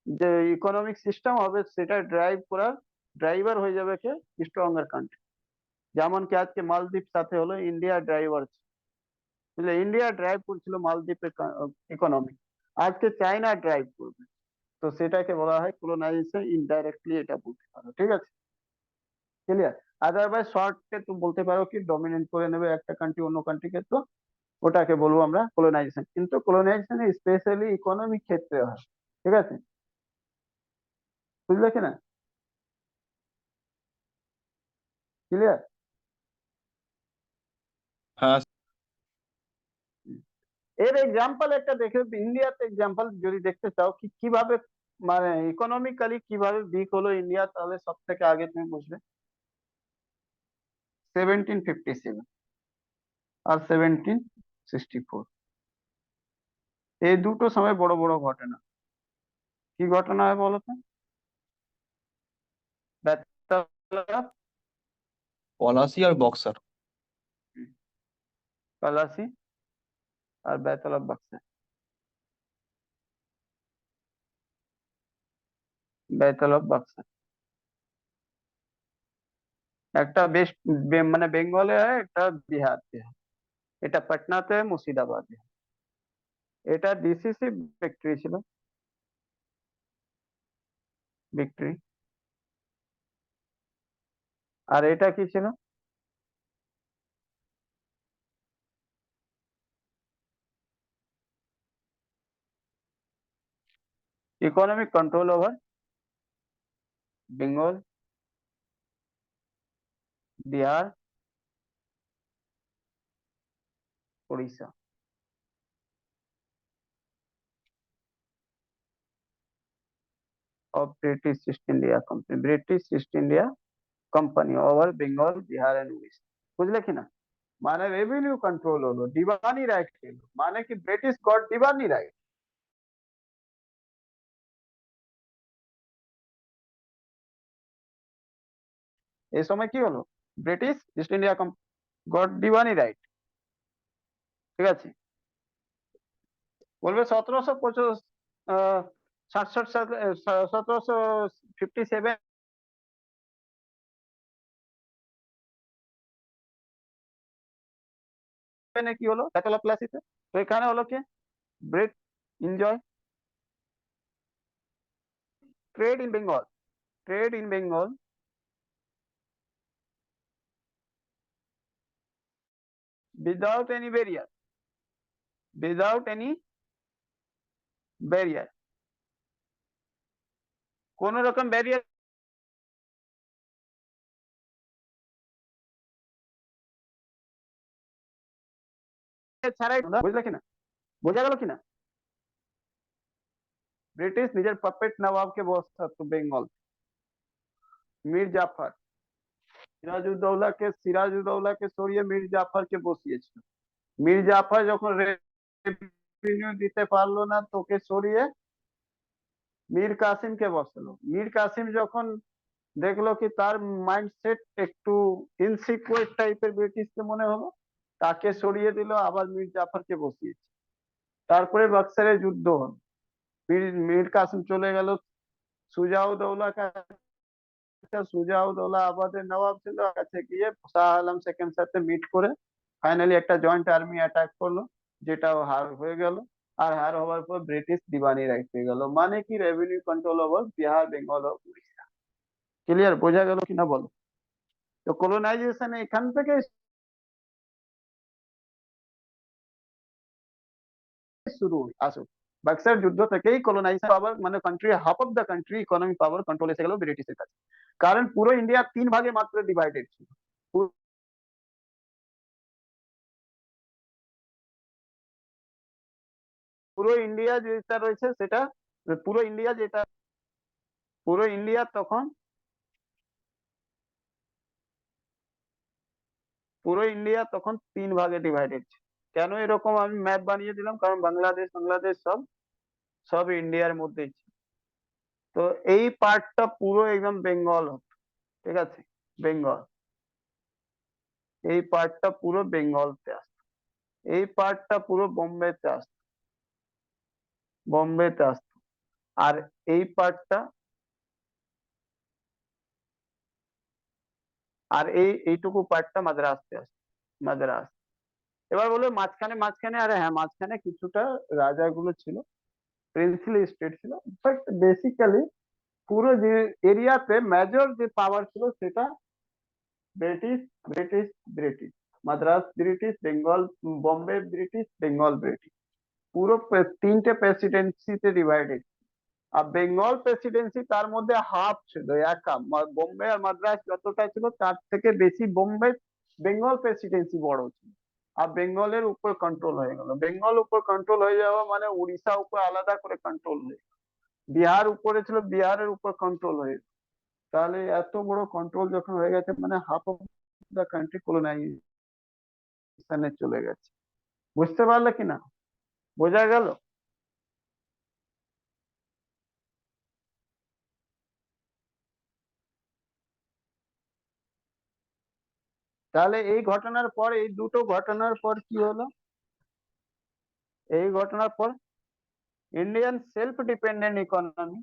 যে ইকোনমিক সিস্টেম হবে সেটা ড্রাইভ করার ড্রাইভার হয়ে যাবে কে, স্ট্রঙ্গার কান্ট্রি। যেমন কি আজকে মালদ্বীপ সাথে হলো, ইন্ডিয়া ড্রাইভার, বুঝলে, ইন্ডিয়া ড্রাইভ করছিল মালদ্বীপের ইকোনমি, আজকে চায়না ড্রাইভ করবে। তো সেটাকে বলা হয় কলোনাইজেশন, ইনডাইরেক্টলি এটা বলতে পারো, ঠিক আছে, ক্লিয়ার। আদারওয়াইজ শর্টে তো বলতে পারো কি ডমিনেট করে নেবে একটা কান্ট্রি অন্য কান্ট্রিকে, তো ওটাকে বলবো আমরা কলোনাইজেশন। কিন্তু কলোনাইজেশন স্পেশালি ইকোনমিক ক্ষেত্রে হয়, ঠিক আছে, বুঝলে কিনা, ক্লিয়ার। হ্যাঁ। এর এক্সাম্পল একটা দেখে, ইন্ডিয়াতে এক্সাম্পল যদি দেখতে চাও কি কিভাবে মানে ইকোনমিক্যালি কিভাবে উইক হলো ইন্ডিয়া, তাহলে সব থেকে আগে তুমি বুঝবে 1757 আর 1764, এই দুটো সময় বড় বড় ঘটনা। কি ঘটনা হয় বলো তো? ব্যাটল অফ পলাশি আর বক্সার। পলাশি আর battle of Buxar. Battle of Buxar একটা বেশ মানে বেঙ্গলে হয়, একটা বিহারতে হয়, এটা পাটনাতে হয়, মুর্শিদাবাদে হয়। এটা ডিসিসিভ ভিক্টরি ছিল, ভিক্টরি। আর এটা কি ছিল? Economic control over Bengal, Bihar, Orissa. of British East India Company, British East India Company over Bengal, Bihar and Odisha, বুঝলে কিনা, মানে রেভিনিউ কন্ট্রোল হলো, দিবানি রাইট পেলো, মানে কি ব্রিটিশ গট দিবানি রাইট। এই সময় কি হলো, British East India company got diwani right, ঠিক আছে। বলবে 1767 সালে, 1757 কি হলো ব্যাটল অফ প্লাসিতে। তো এখানে হলো কি Brit enjoy trade in Bengal, trade in Bengal without any barrier, without any barrier, কোন রকম ব্যারিয়ার ছাড়াই, বুঝলে কিনা, বোঝা গেল কিনা। ব্রিটিশ নিজের পাপেট নবাবকে বসাতো বেঙ্গল, মীর জাফর, সিরাজউদ্দৌলাকে সরিয়ে মীর জাফরকে বসিয়েছিল। মীর জাফর যখন রেভিনিউ দিতে পারলো না, তোকে সরিয়ে মীর কাসিমকে বসালো। মীর কাসিম যখন দেখলো কি তার মাইন্ডসেট একটু ইনসিকিউর টাইপের ব্রিটিশকে মনে হলো, তাকে সরিয়ে দিল, আবার মীর জাফরকে বসিয়েছে। তারপরে বক্সারের যুদ্ধ হলো, মীর কাসিম চলে গেল সুজাউদ্দৌলা কাছে, সুজাউদ্দৌলা আমাদের নবাব ছিল, কাছে গিয়ে শাহ আলম সেকেন্ড সাথে মিট করে ফাইনালি একটা জয়েন্ট আর্মি অ্যাটাক করলো, যেটাও হার হয়ে গেল। আর হার হওয়ার পর ব্রিটিশ দিবানি রাইট পেয়ে গেল, মানে কি revenue control over Bihar, Bengal ও উড়িষ্যা। ক্লিয়ার, বোঝা গেল কিনা বলো। তো কলোনাইজেশন এখান থেকে শুরু আসুক, বাক্সার যুদ্ধ থেকেই কলোনাইজেশন পাওয়ার মানে country, half of the country economic power control এসে গেল ব্রিটিশের কাছে। কারণ পুরো ইন্ডিয়া 3 ভাগে মাত্র ডিভাইডেড ছিল, পুরো ইন্ডিয়া যেটা রয়েছে সেটা, পুরো ইন্ডিয়া যেটা, পুরো ইন্ডিয়া তখন, পুরো ইন্ডিয়া তখন 3 ভাগে ডিভাইডেড ছিল। কেন এরকম আমি ম্যাপ বানিয়ে দিলাম, কারণ বাংলাদেশ বাংলাদেশ সব সব ইন্ডিয়ার মধ্যেই ছিল। তো এই পার্টটা পুরো একদম বেঙ্গল হতো, ঠিক আছে, বেঙ্গল, এই পার্টটা পুরো বেঙ্গলতে আসতো। এই পার্টটা পুরো বোম্বেতে আসতো। আর এই পার্টটা, আর এইটুকু পার্টটা মাদ্রাসে আসতো, মাদ্রাস। এবার বলো মাঝখানে, আরে হ্যাঁ মাঝখানে কিছুটা রাজাগুলো ছিল, প্রিন্সলি স্টেট ছিল, বাট বেসিক্যালি পুরো যে এরিয়াতে মেজর যে পাওয়ার ছিল সেটা British, British, British. Madras British, Bengal, Bombay British, Bengal British. পুরো তিনটে প্রেসিডেন্সিতে ডিভাইডেড। আর বেঙ্গল প্রেসিডেন্সি তার মধ্যে হাফ ছিল, একা বোম্বে আর মাদ্রাস যতটা ছিল তার থেকে বেশি বোম্বে, বেঙ্গল প্রেসিডেন্সি বড় ছিল। আর বেঙ্গলের উপর কন্ট্রোল হয়ে গেল, বেঙ্গল উপর কন্ট্রোল হয়ে যাওয়া মানে উড়িষ্যা উপর আলাদা করে কন্ট্রোল হয়ে গেল। বিহার উপরে ছিল, বিহারের উপর কন্ট্রোল হয়ে গেল। তাহলে এত বড় কন্ট্রোল যখন হয়ে গেছে মানে হাফ অফ দ্য কান্ট্রি কলোনাইজেশনে চলে গেছে। বুঝতে পারলে কিনা? বোঝা গেল? তাহলে এই ঘটনার পর, এই দুটো ঘটনার পর কি হলো? এই ঘটনার পর Indian self dependent economy,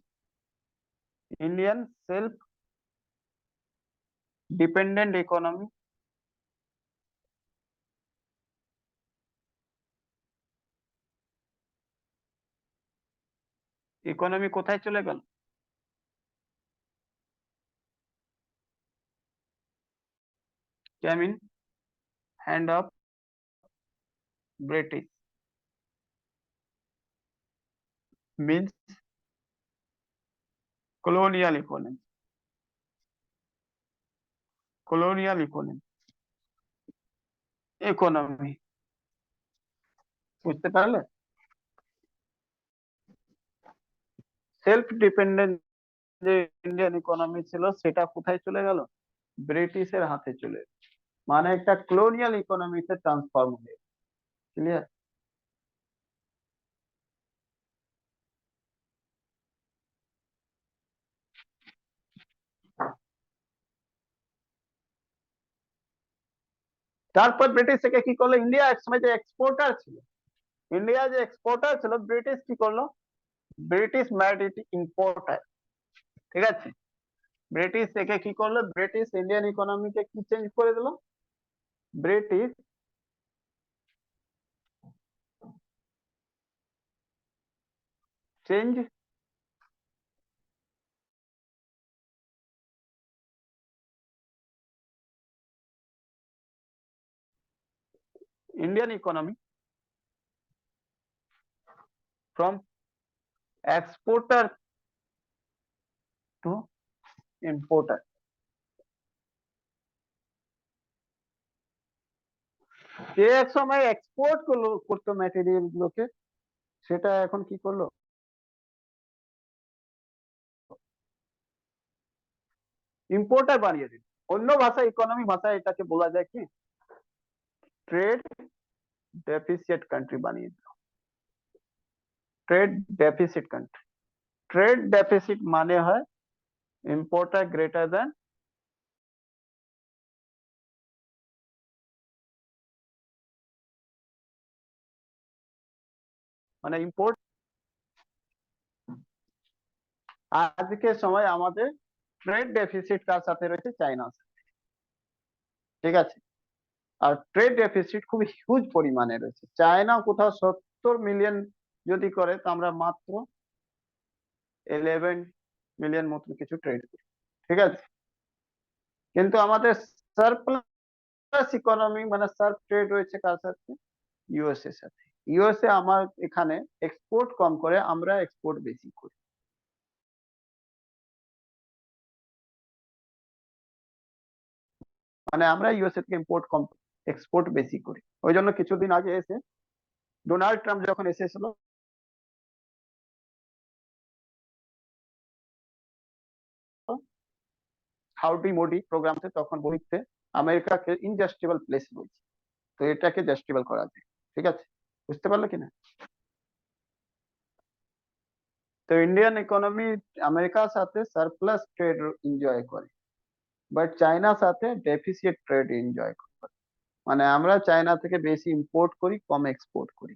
Indian self dependent economy, economy কোথায় চলে গেল? came in hand of British, means colonial economy, colonial economy। বুঝতে পারলে? সেলফ ডিপেন্ডেন্ট যে ইন্ডিয়ান ইকোনমি ছিল সেটা কোথায় চলে গেল? ব্রিটিশের হাতে চলে গেল। মানে একটা কলোনিয়াল ইকোনমিতে ট্রান্সফর্ম হয়ে। ক্লিয়ার? তারপর ব্রিটিশ থেকে কি করলো? ইন্ডিয়া একসময় যে এক্সপোর্টার ছিল, ইন্ডিয়া যে এক্সপোর্টার ছিল, ব্রিটিশ কি করলো? British made it importer. ঠিক আছে? ব্রিটিশ থেকে কি করলো? ব্রিটিশ ইন্ডিয়ান ইকোনমিকে কি চেঞ্জ করে দিল? British change Indian economy from exporter to importer. যে এক সময় এক্সপোর্ট করতো ম্যাটেরিয়াল গুলোকে, সেটা এখন কি করলো? ইম্পোর্টার বানিয়ে দিল। অন্য ভাষা, ইকোনমি ভাষায় এটাকে বলা যায় কি? ট্রেড ডেফিসিট কান্ট্রি বানিয়ে দিল। Trade deficit country. Trade deficit মানে হয় ইম্পোর্টার গ্রেটার দেন, মানে ইম্পোর্ট। আজকের সময় আমাদের ট্রেড ডেফিসিট কার সাথে রয়েছে? চায়নার সাথে। ঠিক আছে? আর ট্রেড ডেফিসিট খুব হিউজ পরিমাণে রয়েছে। চায়না কোথাও 70 মিলিয়ন যদি করে, তো আমরা মাত্র 11 মিলিয়ন মতন কিছু ট্রেড করি। ঠিক আছে? কিন্তু আমাদের সারপ্লাস ইকোনমি মানে সার্ভ ট্রেড রয়েছে কার সাথে? ইউএসএ সাথে। ইউএসএ আমার এখানে এক্সপোর্ট কম করে, আমরা এক্সপোর্ট বেশি করি। মানে আমরা ইউএসএ থেকে ইম্পোর্ট কম, এক্সপোর্ট বেশি করি। ওই জন্য কিছুদিন আগে এসে ডোনাল্ড ট্রাম্প যখন এসেছিল, হাউডি মোডি প্রোগ্রামতে, তখন বলতে আমেরিকাকে ইনজাস্টিবল প্লেস বলছে। তো এটাকে জাস্টিবল করা যায়। ঠিক আছে? বুঝতে পারলে কিনা? তো ইন্ডিয়ান ইকোনমি আমেরিকার সাথে সারপ্লাস ট্রেড এনজয় করে, বাট চায়নার সাথে ডেফিসিট ট্রেড এনজয় করে। মানে আমরা চায়না থেকে বেশি ইম্পোর্ট করি, কম এক্সপোর্ট করি।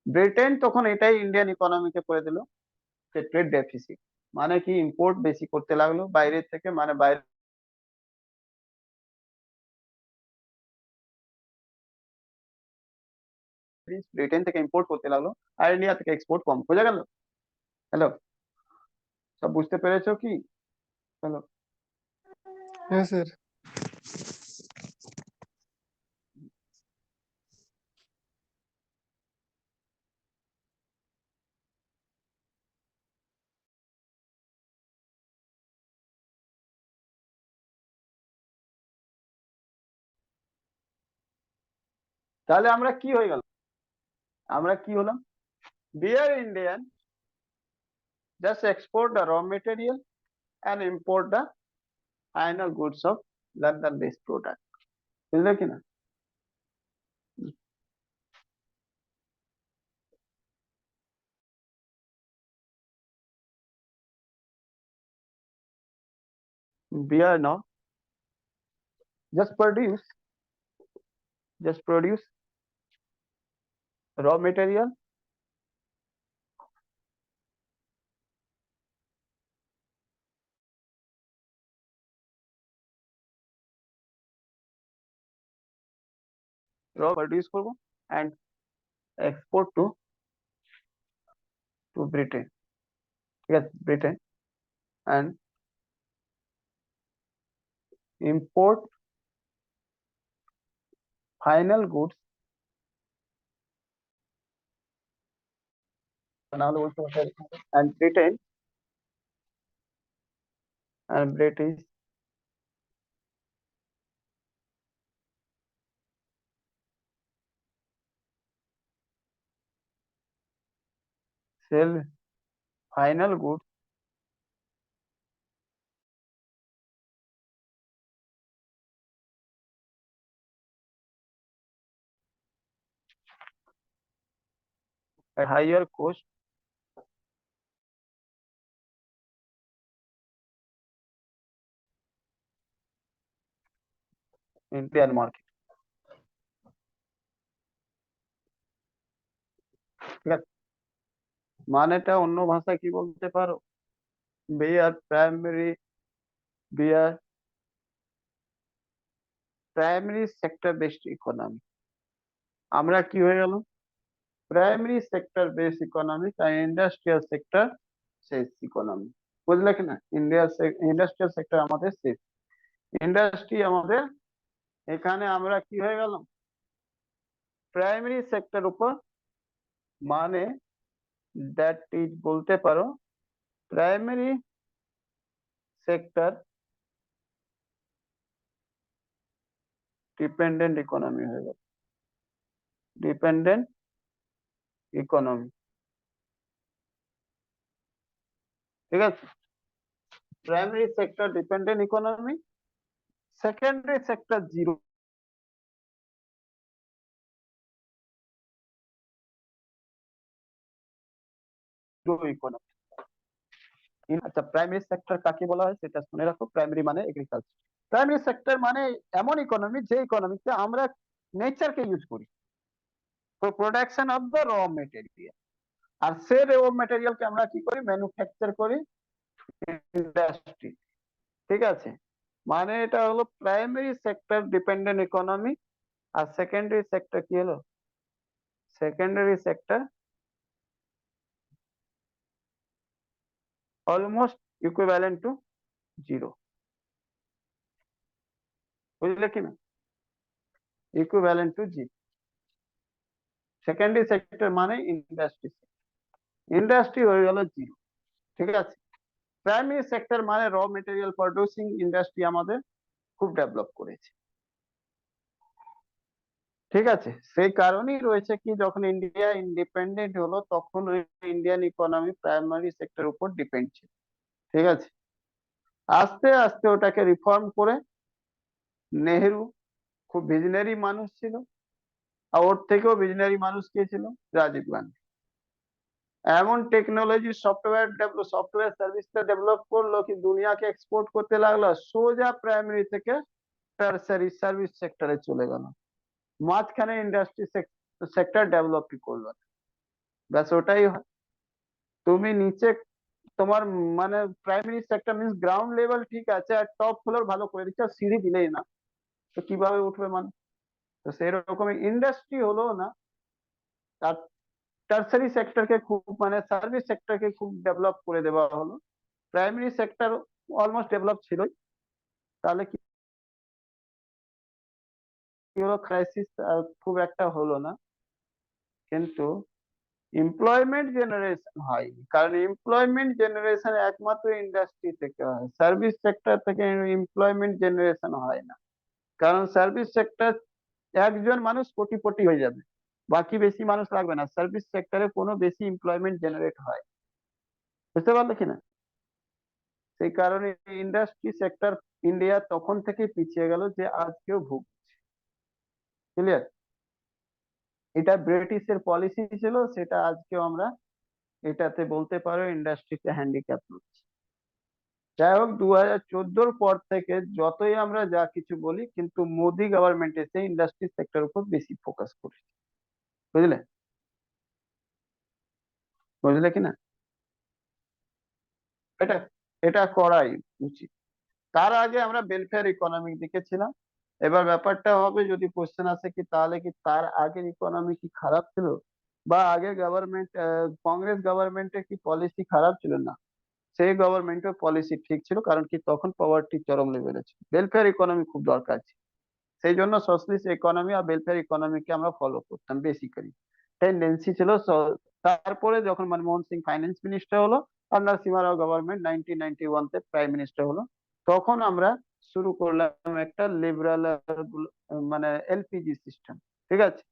ব্রিটেন তখন এটাই ইন্ডিয়ান ইকোনমিকে করে দিল ট্রেড ডেফিসিট। মানে কি, ইম্পোর্ট বেশি করতে লাগলো বাইরে থেকে, মানে বাইরে ব্রিটেন থেকে ইম্পোর্ট করতে লাগলো, আর ইন্ডিয়া থেকে এক্সপোর্ট কম। বোঝা গেল? হ্যালো, সব বুঝতে পেরেছো কি? হ্যালো। হ্যাঁ স্যার। তাহলে আমরা কি হয়ে গেল, আমরা কি হলাম? we are Indian just export the raw material and import the final goods of London based product। বুঝলে কিনা? we are not just produce raw material produce করব and export to Britain। ঠিক আছে, Britain, and import final goods, নাহলে বলতে পারছি, and Britain and British sell final goods at higher cost Indian market। ঠিক আছে, মানেটা অন্য ভাষায় কি বলতে পারো? we are primary sector based economy. আমরা কি হয়ে গেল? প্রাইমারি সেক্টর বেসড ইকোনমিক আর ইন্ডাস্ট্রিয়াল সেক্টর শেষ ইকোনমি। বুঝলে কিনা? ইন্ডাস্ট্রিয়াল সেক্টর আমাদের শেষ, ইন্ডাস্ট্রি আমাদের। এখানে আমরা কি হয়ে গেলাম? প্রাইমারি সেক্টর উপর, মানে দ্যাট ইজ বলতে পারো প্রাইমারি সেক্টর ডিপেন্ডেন্ট ইকোনমি হয়ে গেল, ডিপেন্ডেন্ট ইকোনমি। ঠিক আছে, primary sector dependent economy, secondary sector zero economy. আচ্ছা, প্রাইমারি সেক্টর কাকে বলা হয় সেটা শুনে রাখো। প্রাইমারি মানে এগ্রিকালচার। প্রাইমারি সেক্টর মানে এমন ইকোনমি যে ইকোনমিতে আমরা নেচারকে ইউজ করি for production of the raw material, আর সেই র মেটেরিয়ালকে আমরা কি করি? ম্যানুফ্যাকচার করি ইন্ডাস্ট্রি। ঠিক আছে, মানে এটা হলো প্রাইমারি সেক্টর ডিপেন্ডেন্ট ইকোনমি। আর সেকেন্ডারি সেক্টর কি হলো? Secondary sector almost equivalent to zero. বুঝলে কিনা? Equivalent to zero. Secondary sector মানে ইন্ডাস্ট্রি, ইন্ডাস্ট্রি হয়ে গেল জিরো। ঠিক আছে, প্রাইমারি সেক্টর মানে র মেটেরিয়াল প্রডিউসিং ইন্ডাস্ট্রি আমাদের খুব ডেভেলপ করেছে। ঠিক আছে, সেই কারণেই রয়েছে কি, যখন ইন্ডিয়া ইন্ডিপেন্ডেন্ট হলো তখন ইন্ডিয়ান ইকোনমি প্রাইমারি সেক্টর উপর ডিপেন্ড ছিল। ঠিক আছে, আস্তে আস্তে ওটাকে রিফর্ম করে, নেহেরু খুব ভিজনারি মানুষ ছিল, আর ওর থেকেও ভিজনারি মানুষ কে ছিল? রাজীব গান্ধী। এমন টেকনোলজি সফটওয়্যার সার্ভিসটা ডেভেলপ করলো কি দুনিয়াকে এক্সপোর্ট করতে লাগলো, সোজা প্রাইমারি থেকে টারসারি সার্ভিস সেক্টরে চলে গেল। মাঝখানে ইন্ডাস্ট্রি সেক্টর ডেভেলপ করলো না। ব্যাস ওটাই হয়। তুমি নিচে তোমার মানে primary sector means ground level ঠিক আছে, আর টপ ফ্লোর ভালো করে দিচ্ছে, আর সিঁড়ি দিলেই না, তো কিভাবে উঠবে মানুষ? তো সেরকম ইন্ডাস্ট্রি হলো না। তার টার্সারি সেক্টরকে খুব মানে সার্ভিস সেক্টরকে খুব ডেভেলপ করে দেওয়া হলো। প্রাইমারি সেক্টর অলমোস্ট ডেভেলপ ছিলই। তাহলে কি হলো, ক্রাইসিস খুব একটা হলো না। কিন্তু এমপ্লয়মেন্ট জেনারেশন হয়নি, কারণ এমপ্লয়মেন্ট জেনারেশন একমাত্র ইন্ডাস্ট্রি থেকে হয়, সার্ভিস সেক্টর থেকে এমপ্লয়মেন্ট জেনারেশন হয় না। কারণ সার্ভিস সেক্টর একজন মানুষ কোটিপতি হয়ে যাবে, বাকি বেশি মানুষ লাগবে না, সার্ভিস সেক্টরে কোনো বেশি এমপ্লয়মেন্ট জেনারেট হয়। বুঝতে পারলে কিনা? সেই কারণে ইন্ডাস্ট্রি সেক্টর ইন্ডিয়া তখন থেকে পিছিয়ে গেল, যে আজকেও ভুগছে। ক্লিয়ার? এটা ব্রিটিশের পলিসি ছিল, সেটা আজকেও আমরা এটাতে বলতে পারো ইন্ডাস্ট্রিতে হ্যান্ডিক্যাপ হচ্ছে। যাই হোক, 2014 পর থেকে যতই আমরা যা কিছু বলি, কিন্তু মোদি গভর্নমেন্ট এসে ইন্ডাস্ট্রি সেক্টর উপর বেশি ফোকাস করছে। বুঝলে? বুঝলে কিনা? এটা এটা করাই উচিত। তার আগে আমরা ওয়েলফেয়ার ইকোনমিক দিকে ছিলাম। এবার ব্যাপারটা হবে, যদি কোশ্চেন আসে কি তাহলে কি তার আগের ইকোনমি কি খারাপ ছিল, বা আগের গভর্নমেন্ট কংগ্রেস গভর্নমেন্টের কি পলিসি খারাপ ছিল? না, সেই গভর্নমেন্টের পলিসি ঠিক ছিল, কারণ কি তখন পভার্টি চরম লেভেলে ছিল, ওয়েলফেয়ার ইকোনমি খুব দরকার ছিল। সেই জন্য সোশ্যালিস্ট ইকোনমি আর ওয়েলফেয়ার ইকোনমিকে আমরা ফলো করতাম বেসিক্যালি, টেন্ডেন্সি ছিল। তারপরে যখন মনমোহন সিং ফাইন্যান্স মিনিস্টার হলো, আর নরসিমহা রাও গভর্নমেন্ট 1991-তে প্রাইম মিনিস্টার হলো, তখন আমরা শুরু করলাম একটা লিবারাল মানে এলপিজি সিস্টেম। ঠিক আছে?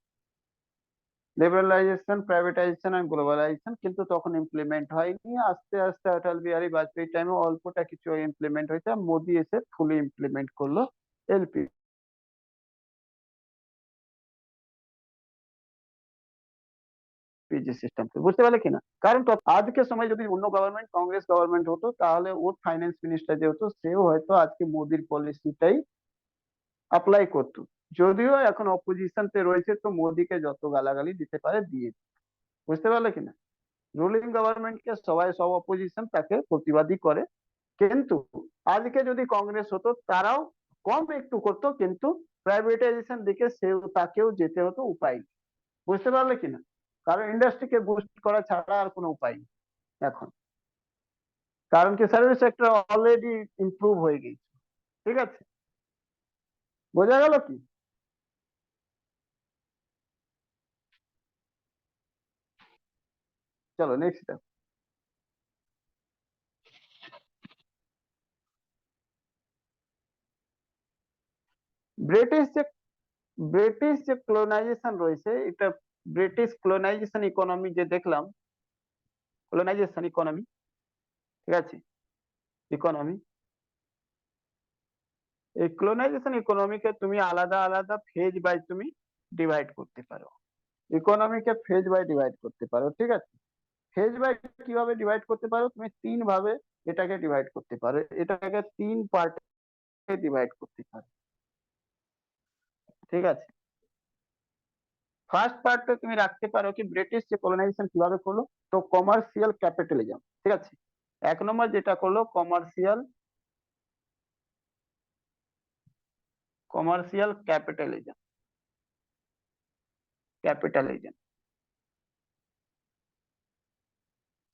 লিবারালাইজেশন, প্রাইভেটাইজেশন আর গ্লোবালাইজেশন, কিন্তু তখন ইমপ্লিমেন্ট হয়নি। আস্তে আস্তে অটল বিহারী বাজপেয়ী টাইমে অল্পটা কিছু ইমপ্লিমেন্ট হয়েছে, মোদি এসে ফুলি ইমপ্লিমেন্ট করলো এলপিজি সিস্টেম। বুঝতে পারলে কিনা? কারণ আজকের সময় যদি অন্য গভর্নমেন্ট, কংগ্রেস গভর্নমেন্ট হতো, তাহলে ওর ফাইন্যান্স মিনিস্টার যে হতো, সেও হয়তো আজকে মোদির পলিসিটাই অ্যাপ্লাই করতো। যদিও এখন অপোজিশনতে রয়েছে, তো মোদিকে যত গালাগালি দিতে পারে দিয়ে দিত। বুঝতে পারলে কিনা? রুলিং গভর্নমেন্টকে সবাই, সব অপোজিশন তাকে প্রতিবাদী করে। কিন্তু আজকে যদি কংগ্রেস হতো, তারাও কম একটু করতো, কিন্তু প্রাইভেটাইজেশন দিকে সেও তাকেও যেতে হতো, উপায় নেই। বুঝতে পারলে কিনা? কারণ ইন্ডাস্ট্রিকে বুস্ট করা ছাড়া আর কোনো উপায় নেই এখন। কারণ কি সার্ভিস সেক্টর অলরেডি ইমপ্রুভ হয়ে গেছে। ঠিক আছে? বোঝা গেল কি? চলো নেক্সট। ব্রিটিশ যে কলোনাইজেশন রয়েছে, এটা ব্রিটিশ কলোনাইজেশন ইকোনমি যে দেখলাম, কলোনাইজেশন ইকোনমি, ঠিক আছে, ইকোনমি, এই কলোনাইজেশন ইকোনমিকে তুমি আলাদা আলাদা ফেজ বাই তুমি ডিভাইড করতে পারো। ইকোনমিকে ফেজ বাই ডিভাইড করতে পারো। ঠিক আছে? ফেজ বাই কিভাবে ডিভাইড করতে পারো? তুমি তিন ভাবে এটাকে ডিভাইড করতে পারো, এটাকে তিন পার্টে ডিভাইড করতে পারো। ঠিক আছে? ফার্স্ট পার্টটা তুমি রাখতে পারো কি ব্রিটিশ যে কলোনাইজেশন কিভাবে করলো, তো কমার্শিয়াল ক্যাপিটালিজম। ঠিক আছে? এক নম্বর যেটা করলো কমার্শিয়াল ক্যাপিটালিজম। ক্যাপিটালিজম।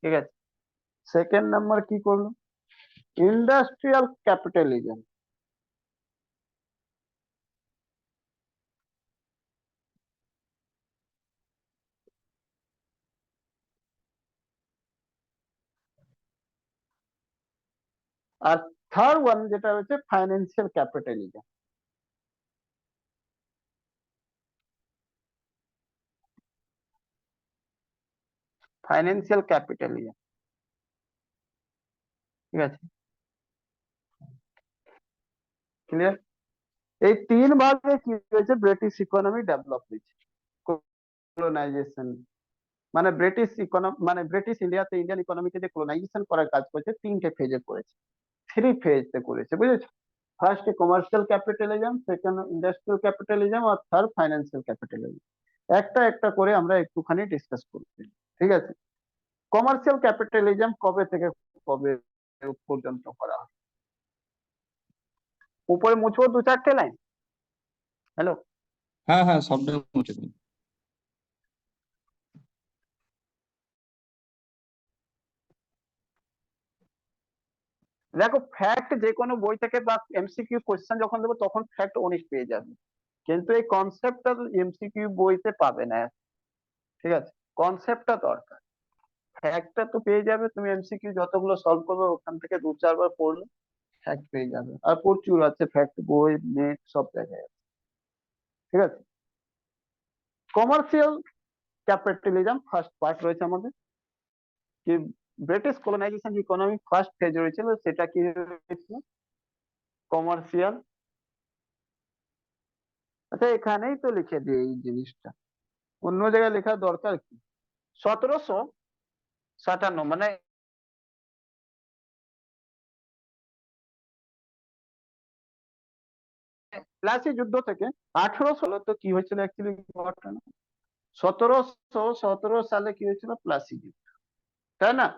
ঠিক আছে? সেকেন্ড নাম্বার কি করলো? Industrial capitalism. আর থার্ড ওয়ান যেটা হচ্ছে ফাইন্যান্সিয়াল ক্যাপিটালিজম। Financial capitalism. ঠিক আছে? ক্লিয়ার? এই তিন ভাগে কি হয়েছে, ব্রিটিশ ইকোনমি ডেভেলপ হয়েছে। কলোনাইজেশন মানে ব্রিটিশ ইকোনমি মানে ব্রিটিশ ইন্ডিয়াতে ইন্ডিয়ান ইকোনমিকে যে কলোনাইজেশন করার কাজ করেছে, তিনটে ফেজে করেছে, থ্রি ফেজে করেছে। বুঝেছো? First commercial capitalism, second industrial capitalism, আর থার্ড ফাইন্যান্সিয়াল ক্যাপিটালিজম। একটা একটা করে আমরা একটুখানি ডিসকাস করছি, ঠিক আছে? কমার্শিয়াল ক্যাপিটালিজম কবে থেকে কবে পর্যন্ত করা হয়? উপরে মুছবো দু চারটে লাইন। হ্যালো, হ্যাঁ হ্যাঁ, সবটা মুছে দিন। দেখো ফ্যাক্ট যে কোনো বই থেকে বা এমসিকিউ কোশ্চেন যখন দেবো তখন ফ্যাক্ট 19 পেয়ে যাবে, কিন্তু এই কনসেপ্টটা এমসিকিউ বইতে পাবে না, ঠিক আছে? কনসেপ্টটা দরকার। ফ্যাক্টটা তো পেয়ে যাবে তুমি, এমসিকিউ যতগুলো সলভ করবে ওখান থেকে দু চারবার পড়লে ফ্যাক্ট পেয়ে যাবে, আর প্রচুর আছে ফ্যাক্ট বই, নেট সব জায়গায় আছে, ঠিক আছে? কমার্শিয়াল ক্যাপিটালিজম ফার্স্ট পার্ট রয়েছে আমাদের, কি British colonisation economy first phase রয়েছিল, সেটা কি হয়েছিল? কমার্শিয়াল। আচ্ছা এখানেই তো লিখে দিই এই জিনিসটা, অন্য জায়গায় লেখার দরকার কি? 1757 মানে প্লাসি যুদ্ধ থেকে 1816 তো কি হয়েছিল অ্যাকচুয়ালি ঘটনা? 1717 সালে কি হয়েছিল? প্লাসি যুদ্ধ, তাই না?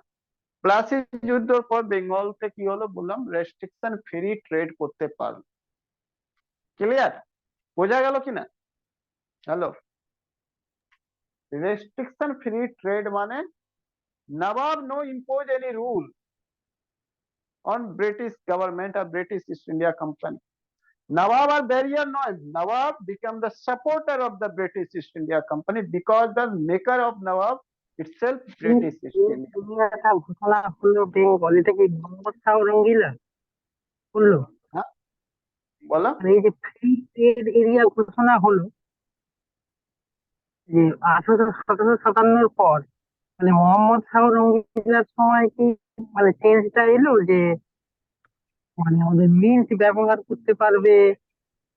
প্লাসি যুদ্ধের পর বেঙ্গলকে কি হলো বললাম, রেস্ট্রিকশন ফ্রি ট্রেড করতে পারলো। ক্লিয়ার? বোঝা গেল কিনা? হ্যালো, রেস্ট্রিকশন ফ্রি ট্রেড মানে nawab no impose any rule on British government আর ব্রিটিশ ইস্ট ইন্ডিয়া কোম্পানি। নবাব আর ব্যারিয়ার নয়, nawab became the supporter of the British East India Company because the maker of Nawab itself British East India। একটা ঘোষণা হলো বেঙ্গল, এটা কি মোহাম্মদ শাহ রঙ্গিলা বললো? হ্যাঁ বলো। আর এই যে ফ্রি ট্রেড এরিয়া ঘোষণা হলো যে 1757 পর, মানে মোহাম্মদ শাহ রঙ্গিলার সময় কি মানে চেঞ্জটা এলো যে মানে আমাদের মিন্ট ব্যবহার করতে পারবে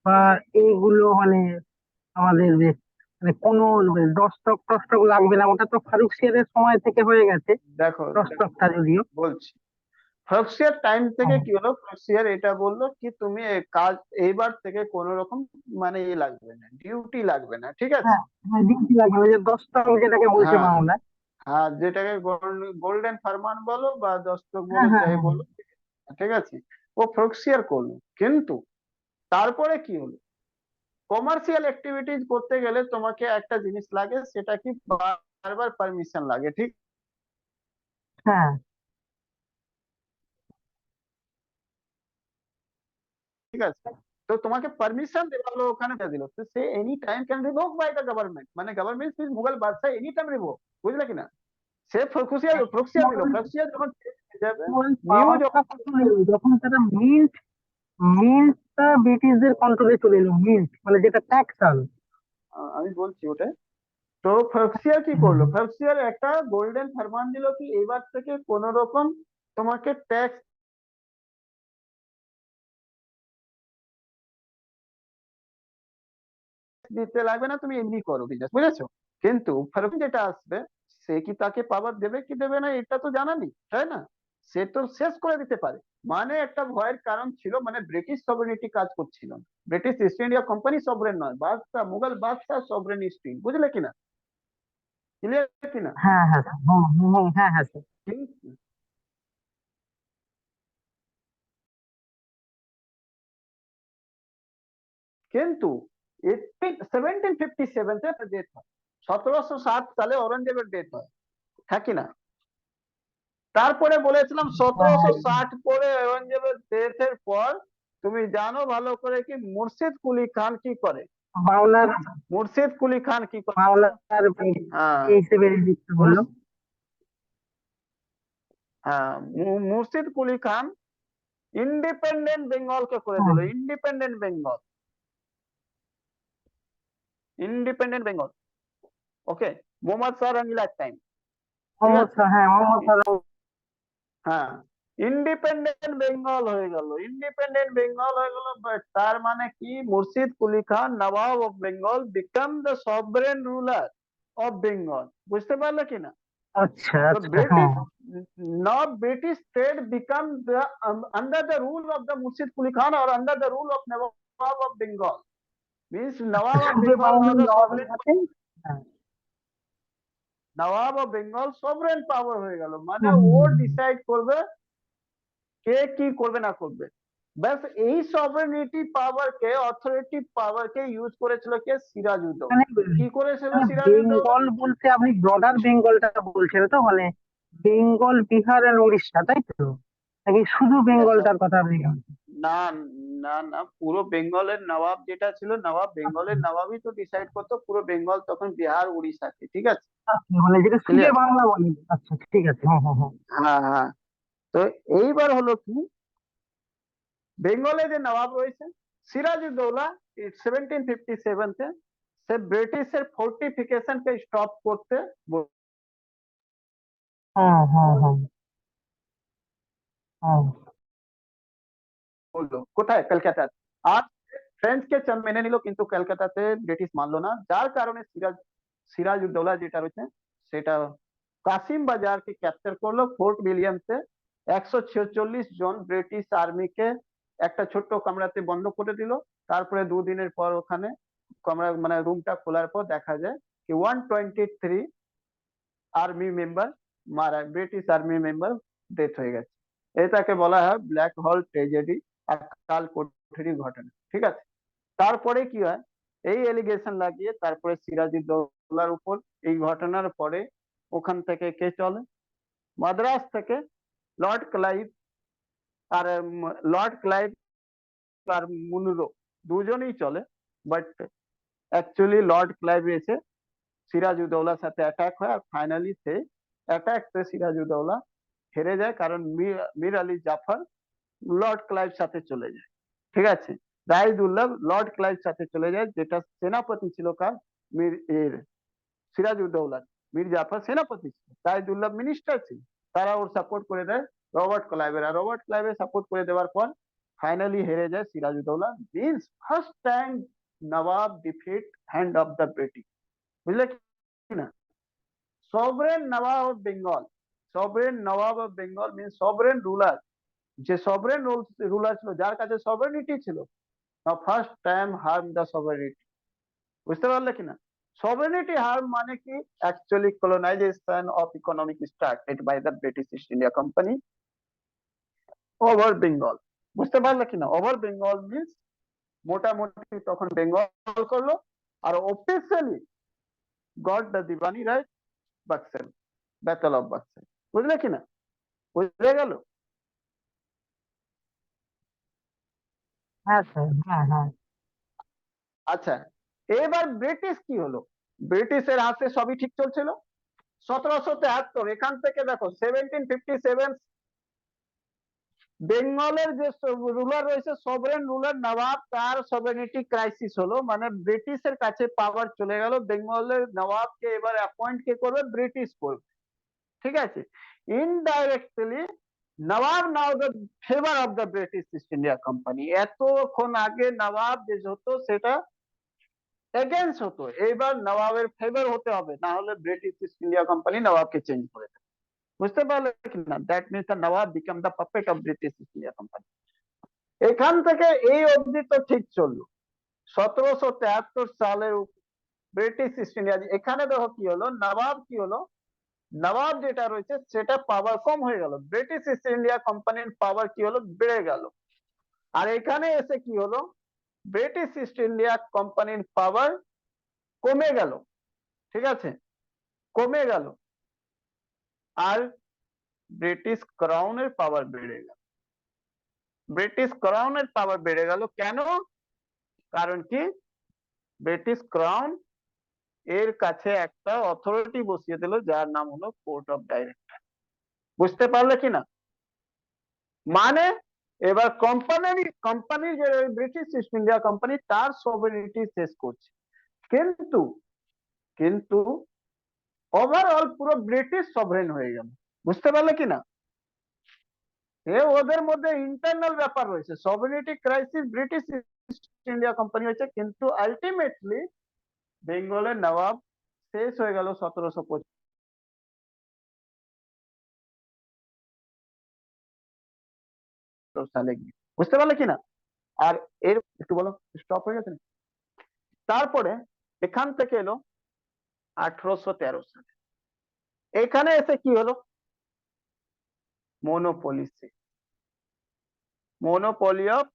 বা এইগুলো মানে আমাদের যে মানে কোনো দস্তক টস্তক লাগবে না, ওটা তো ফারুক সিয়ারের সময় থেকে হয়ে গেছে দেখো দস্তকটা যদিও। বলছি, ফার্স্ট টাইম থেকে হ্যাঁ কি হলো, ফার্স্ট এটা বললো কি তুমি কাজ এইবার থেকে কোন রকম মানে ই লাগবে না, ডিউটি লাগবে না, ঠিক আছে? হ্যাঁ হ্যাঁ, ডিউটি লাগবে, ওই যে দস্তক যেটাকে বলছে হ্যাঁ বাংলায়। হ্যাঁ, যেটাকে গোল্ডেন ফারমান বলো বা দস্তক হ্যাঁ বলো হ্যাঁ যাই হ্যাঁ বলো, ঠিক আছে? ও ফ্রক্সিয়ার করলো, কিন্তু তারপরে কি হলো, কমার্শিয়াল অ্যাক্টিভিটিজ করতে গেলে তোমাকে একটা জিনিস লাগে, সেটা কি বারবার পারমিশন লাগে, ঠিক হ্যাঁ ঠিক আছে? তো তোমাকে পারমিশন দেওয়া হলো, ওখানে দিয়ে দিল, তো সে any time can revoke by the government, মানে গভর্নমেন্ট ইজ মুঘল বাদশাহ এনি টাইম রিভোক, বুঝলে কিনা? সে ফ্রক্সিয়া দিল, ফ্রক্সিয়া যখন change হয়ে যাবে, নিউ পাওয়ারটা কখন এলো? যখন তারা মিন্টটা ব্রিটিশদের কন্ট্রোলে চলে এলো, মিন্ট মানে যেটা ট্যাক্সাল। আমি বলছি ওটা। তো ফ্রক্সিয়ার কি করলো, ফ্রক্সিয়ার একটা গোল্ডেন ফরমান দিল কি এবার থেকে কোন রকম তোমাকে ট্যাক্স দিতে লাগবে না, তুমি এমনি করো বিজনেস, বুঝেছো? কিন্তু ফারুক যেটা আসবে, সে কি তাকে পাওয়ার দেবে কি দেবে না এটা তো জানা নেই, তাই না? সে তো শেষ করে দিতে পারে, মানে একটা ভয়ের কারণ ছিল, মানে ব্রিটিশ সভরেনিটি কাজ করছিল না, British East India company sovereign নয়, বাদশাহ মুঘল বাদশাহ সভরেন ইস্ট ইন্ডিয়া, বুঝলে কিনা? ক্লিয়ার কিনা? হ্যাঁ হ্যাঁ স্যার, হুম হুম হুম, হ্যাঁ হ্যাঁ স্যার। কিন্তু কিন্তু 1757 ডেথ হয়, 1707 সালে ঔরঙ্গজেবের ডেথ হয়, হ্যাঁ কিনা? তারপরে বলেছিলাম হ্যাঁ 1760 পরে ঔরঙ্গজেবের ডেথের পর তুমি জানো ভালো করে কি মুর্শিদ কুলি খান কি করে? বাংলার মুর্শিদ কুলি খান কি করে? বাংলার হ্যাঁ এই হিসেবে লিখতে বললো। হ্যাঁ, মুর্শিদ কুলি খান ইন্ডিপেন্ডেন্ট বেঙ্গলকে করে দিল, হুম, ইন্ডিপেন্ডেন্ট বেঙ্গল, ইন্ডিপেন্ডেন্ট বেঙ্গল। ওকে, মোহাম্মদ শাহ রঙ্গিলার টাইম, ঠিক মোহাম্মদ আছে? শাহ, হ্যাঁ মোহাম্মদ শাহ হ্যাঁ, ইন্ডিপেন্ডেন্ট বেঙ্গল হয়ে গেল, ইন্ডিপেন্ডেন্ট বেঙ্গল হয়ে গেল, বাট তার মানে কি Murshid Quli Khan nawab of Bengal became the sovereign ruler of Bengal, বুঝতে পারলে কিনা? আচ্ছা তো আচ্ছা, ব্রিটিশ হ্যাঁ now British trade become the under the rule of the Murshid Quli Khan or under the rule of Nawab of Bengal. Means Nawab of সুবে Bengal now বাংলার the নবাবের sovereign, হাতে। হ্যাঁ। নবাব অফ বেঙ্গল সভরেন পাওয়ার হয়ে গেল, মানে হুম, ও হুম, হুম। Decide করবে কে কি করবে না করবে। ব্যাস এই সভরেনিটি পাওয়ার কে, অথরিটি পাওয়ার কে ইউজ করেছিল কে? সিরাজউদ্দৌলা। মানে কি করেছিল সিরাজউদ্দৌলা? বেঙ্গল বলতে আপনি ব্রডার বেঙ্গলটা বলছেন তো, মানে বেঙ্গল, বিহার আর উড়িষ্যা, তাই তো? নাকি শুধু বেঙ্গলটার কথা আপনি বলছেন? না না না, পুরো বেঙ্গলের নবাব যেটা ছিল, নবাব বেঙ্গলের নবাবই তো ডিসাইড করতো পুরো বেঙ্গল, তখন বিহার উড়িষ্যাকে, ঠিক আছে? আচ্ছা, মানে যেটা সুবে ক্লিয়ার? বাংলা বলে। আচ্ছা, ঠিক আছে। হ্যাঁ, হ্যাঁ, হ্যাঁ। হ্যাঁ হ্যাঁ। তো এইবার হলো কি, বেঙ্গলে যে নবাব রয়েছে সিরাজউদ্দৌলা 1757 তে সে ব্রিটিশের ফোর্টিফিকেশন কে স্টপ করতে হ্যাঁ, হ্যাঁ, হ্যাঁ, হ্যাঁ। বললো কোথায়? কলকাতাতে। আর ফ্রেঞ্চ কে মেনে নিল, কিন্তু কলকাতাতে ব্রিটিশ মানলো না, যার কারণে সিরাজউদ্দৌলা যেটা রয়েছে সেটা কাসিম বাজারকে ক্যাপচার করলো। ফোর্ট উইলিয়ামসে 146 জন ব্রিটিশ আর্মিকে একটা ছোট্ট কামরাতে বন্ধ করে দিল। তারপরে দুদিনের পর ওখানে কামরা মানে রুমটা খোলার পর দেখা যায় কি 123 আর্মি মেম্বার মারা, ব্রিটিশ আর্মি মেম্বার ডেথ হয়ে গেছে। এটাকে বলা হয় ব্ল্যাক হল ট্রেজেডি, কাল কোঠরি ঘটনা, ঠিক আছে? তারপরে কি হয়, এই এলিগেশন লাগিয়ে তারপরে সিরাজউদ্দৌলার উপর এই ঘটনার পরে ওখান থেকে কে চলে? মাদ্রাজ থেকে লর্ড ক্লাইভ। আর লর্ড ক্লাইভ আর মুনরো দুজনেই চলে, বাট অ্যাকচুয়ালি লর্ড ক্লাইভ এসে সিরাজউদ্দৌলার সাথে অ্যাটাক হয়, আর ফাইনালি সে অ্যাটাক সিরাজউদ্দৌলা হেরে যায়, কারণ মীর আলী জাফর লর্ড ক্লাইভ সাথে চলে যায়, ঠিক আছে? রায়দুল্লাহ লর্ড ক্লাইভ সাথে চলে যায়, যেটা সেনাপতি ছিল কার? মীর এর সিরাজউদ্দৌলা। মীর জাফর সেনাপতি ছিল, রায়দুল্লাহ মিনিস্টার ছিল। তারা ওর সাপোর্ট করে দেয় রবার্ট ক্লাইভের, আর রবার্ট ক্লাইভের সাপোর্ট করে দেওয়ার পর ফাইনালি হেরে যায় Sirajuddaula. Means first time nawab defeat hand of the British, বুঝলে কি না? Sovereign nawab of Bengal, sovereign nawab of Bengal means sovereign ruler, যে সভরেন রুলার ছিল, যার কাছে সভরেনিটি ছিল, first time harm the sovereignty. বুঝতে পারলে কিনা? সভরেনিটি হার্ম মানে কি? Actually colonization of economic started by the British East India company over Bengal. বুঝতে পারলে কিনা? ওভার বেঙ্গল মিন্স মোটামুটি তখন বেঙ্গল করলো, আর officially got the diwani right Buxar, battle of Buxar. বুঝলে কিনা? বুঝে গেল? হ্যাঁ স্যার, হ্যাঁ, হ্যাঁ। আচ্ছা, এবার ব্রিটিশ কি হলো? ব্রিটিশের হাতে সবই ঠিক চলছিল। 1773 এখান থেকে দেখো 1757 বেঙ্গলের যে রুলার রয়েছে, সভরেন রুলার নবাব, তার সভরেনিটি ক্রাইসিস হলো, মানে ব্রিটিশের কাছে পাওয়ার চলে গেল। বেঙ্গলের নবাবকে এবার অ্যাপয়েন্ট কে করবে? ব্রিটিশ করবে, ঠিক আছে? Indirectly nawab now the favour of the British East India company. এতক্ষণ আগে নবাব যে হতো সেটা এগেন্স্ট হতো, এইবার নবাবের ফেভার হতে হবে, না হলে ব্রিটিশ ইস্ট ইন্ডিয়া কোম্পানি নবাবকে চেঞ্জ করে দেবে। বুঝতে পারলে কিনা? That means the nawab became the puppet of British East India company. এখান থেকে এই অবধি তো ঠিক চললো। 1773 সালের ব্রিটিশ ইস্ট ইন্ডিয়া, এখানে দেখো কি হলো, নবাব কি হলো, নবাব যেটা রয়েছে সেটা পাওয়ার কম হয়ে গেল, ব্রিটিশ ইস্ট ইন্ডিয়া কোম্পানির পাওয়ার কি হলো? বেড়ে গেল। আর এখানে এসে কি হলো? ব্রিটিশ ইস্ট ইন্ডিয়া কোম্পানির পাওয়ার কমে গেল, ঠিক আছে? কমে গেল, আর ব্রিটিশ ক্রাউনের পাওয়ার বেড়ে গেল। ব্রিটিশ ক্রাউনের পাওয়ার বেড়ে গেল কেন? কারণ কি, ব্রিটিশ ক্রাউন এর কাছে একটা অথরিটি বসিয়ে দিল, যার নাম হলো কোর্ট অফ ডাইরেক্টর। বুঝতে পারলে কিনা? মানে এবার কোম্পানির যে ব্রিটিশ ইস্ট ইন্ডিয়া কোম্পানি, তার সভরেনিটি শেষ করছে, কিন্তু কিন্তু ওভারঅল পুরো ব্রিটিশ সভরেন হয়ে গেল। বুঝতে পারলে কিনা? ওদের মধ্যে ইন্টারনাল ব্যাপার রয়েছে, সভরেনিটি crisis British East India company হয়েছে, কিন্তু আলটিমেটলি বেঙ্গলের নবাব শেষ হয়ে গেল 1725। সালে গিয়ে, বুঝতে পারলে কিনা? আর এর একটু বলো, স্টপ হয়ে গেছে নাকি? তারপরে এখান থেকে এলো 1813 সালে। এখানে এসে কি হলো? Monopoly, monopoly of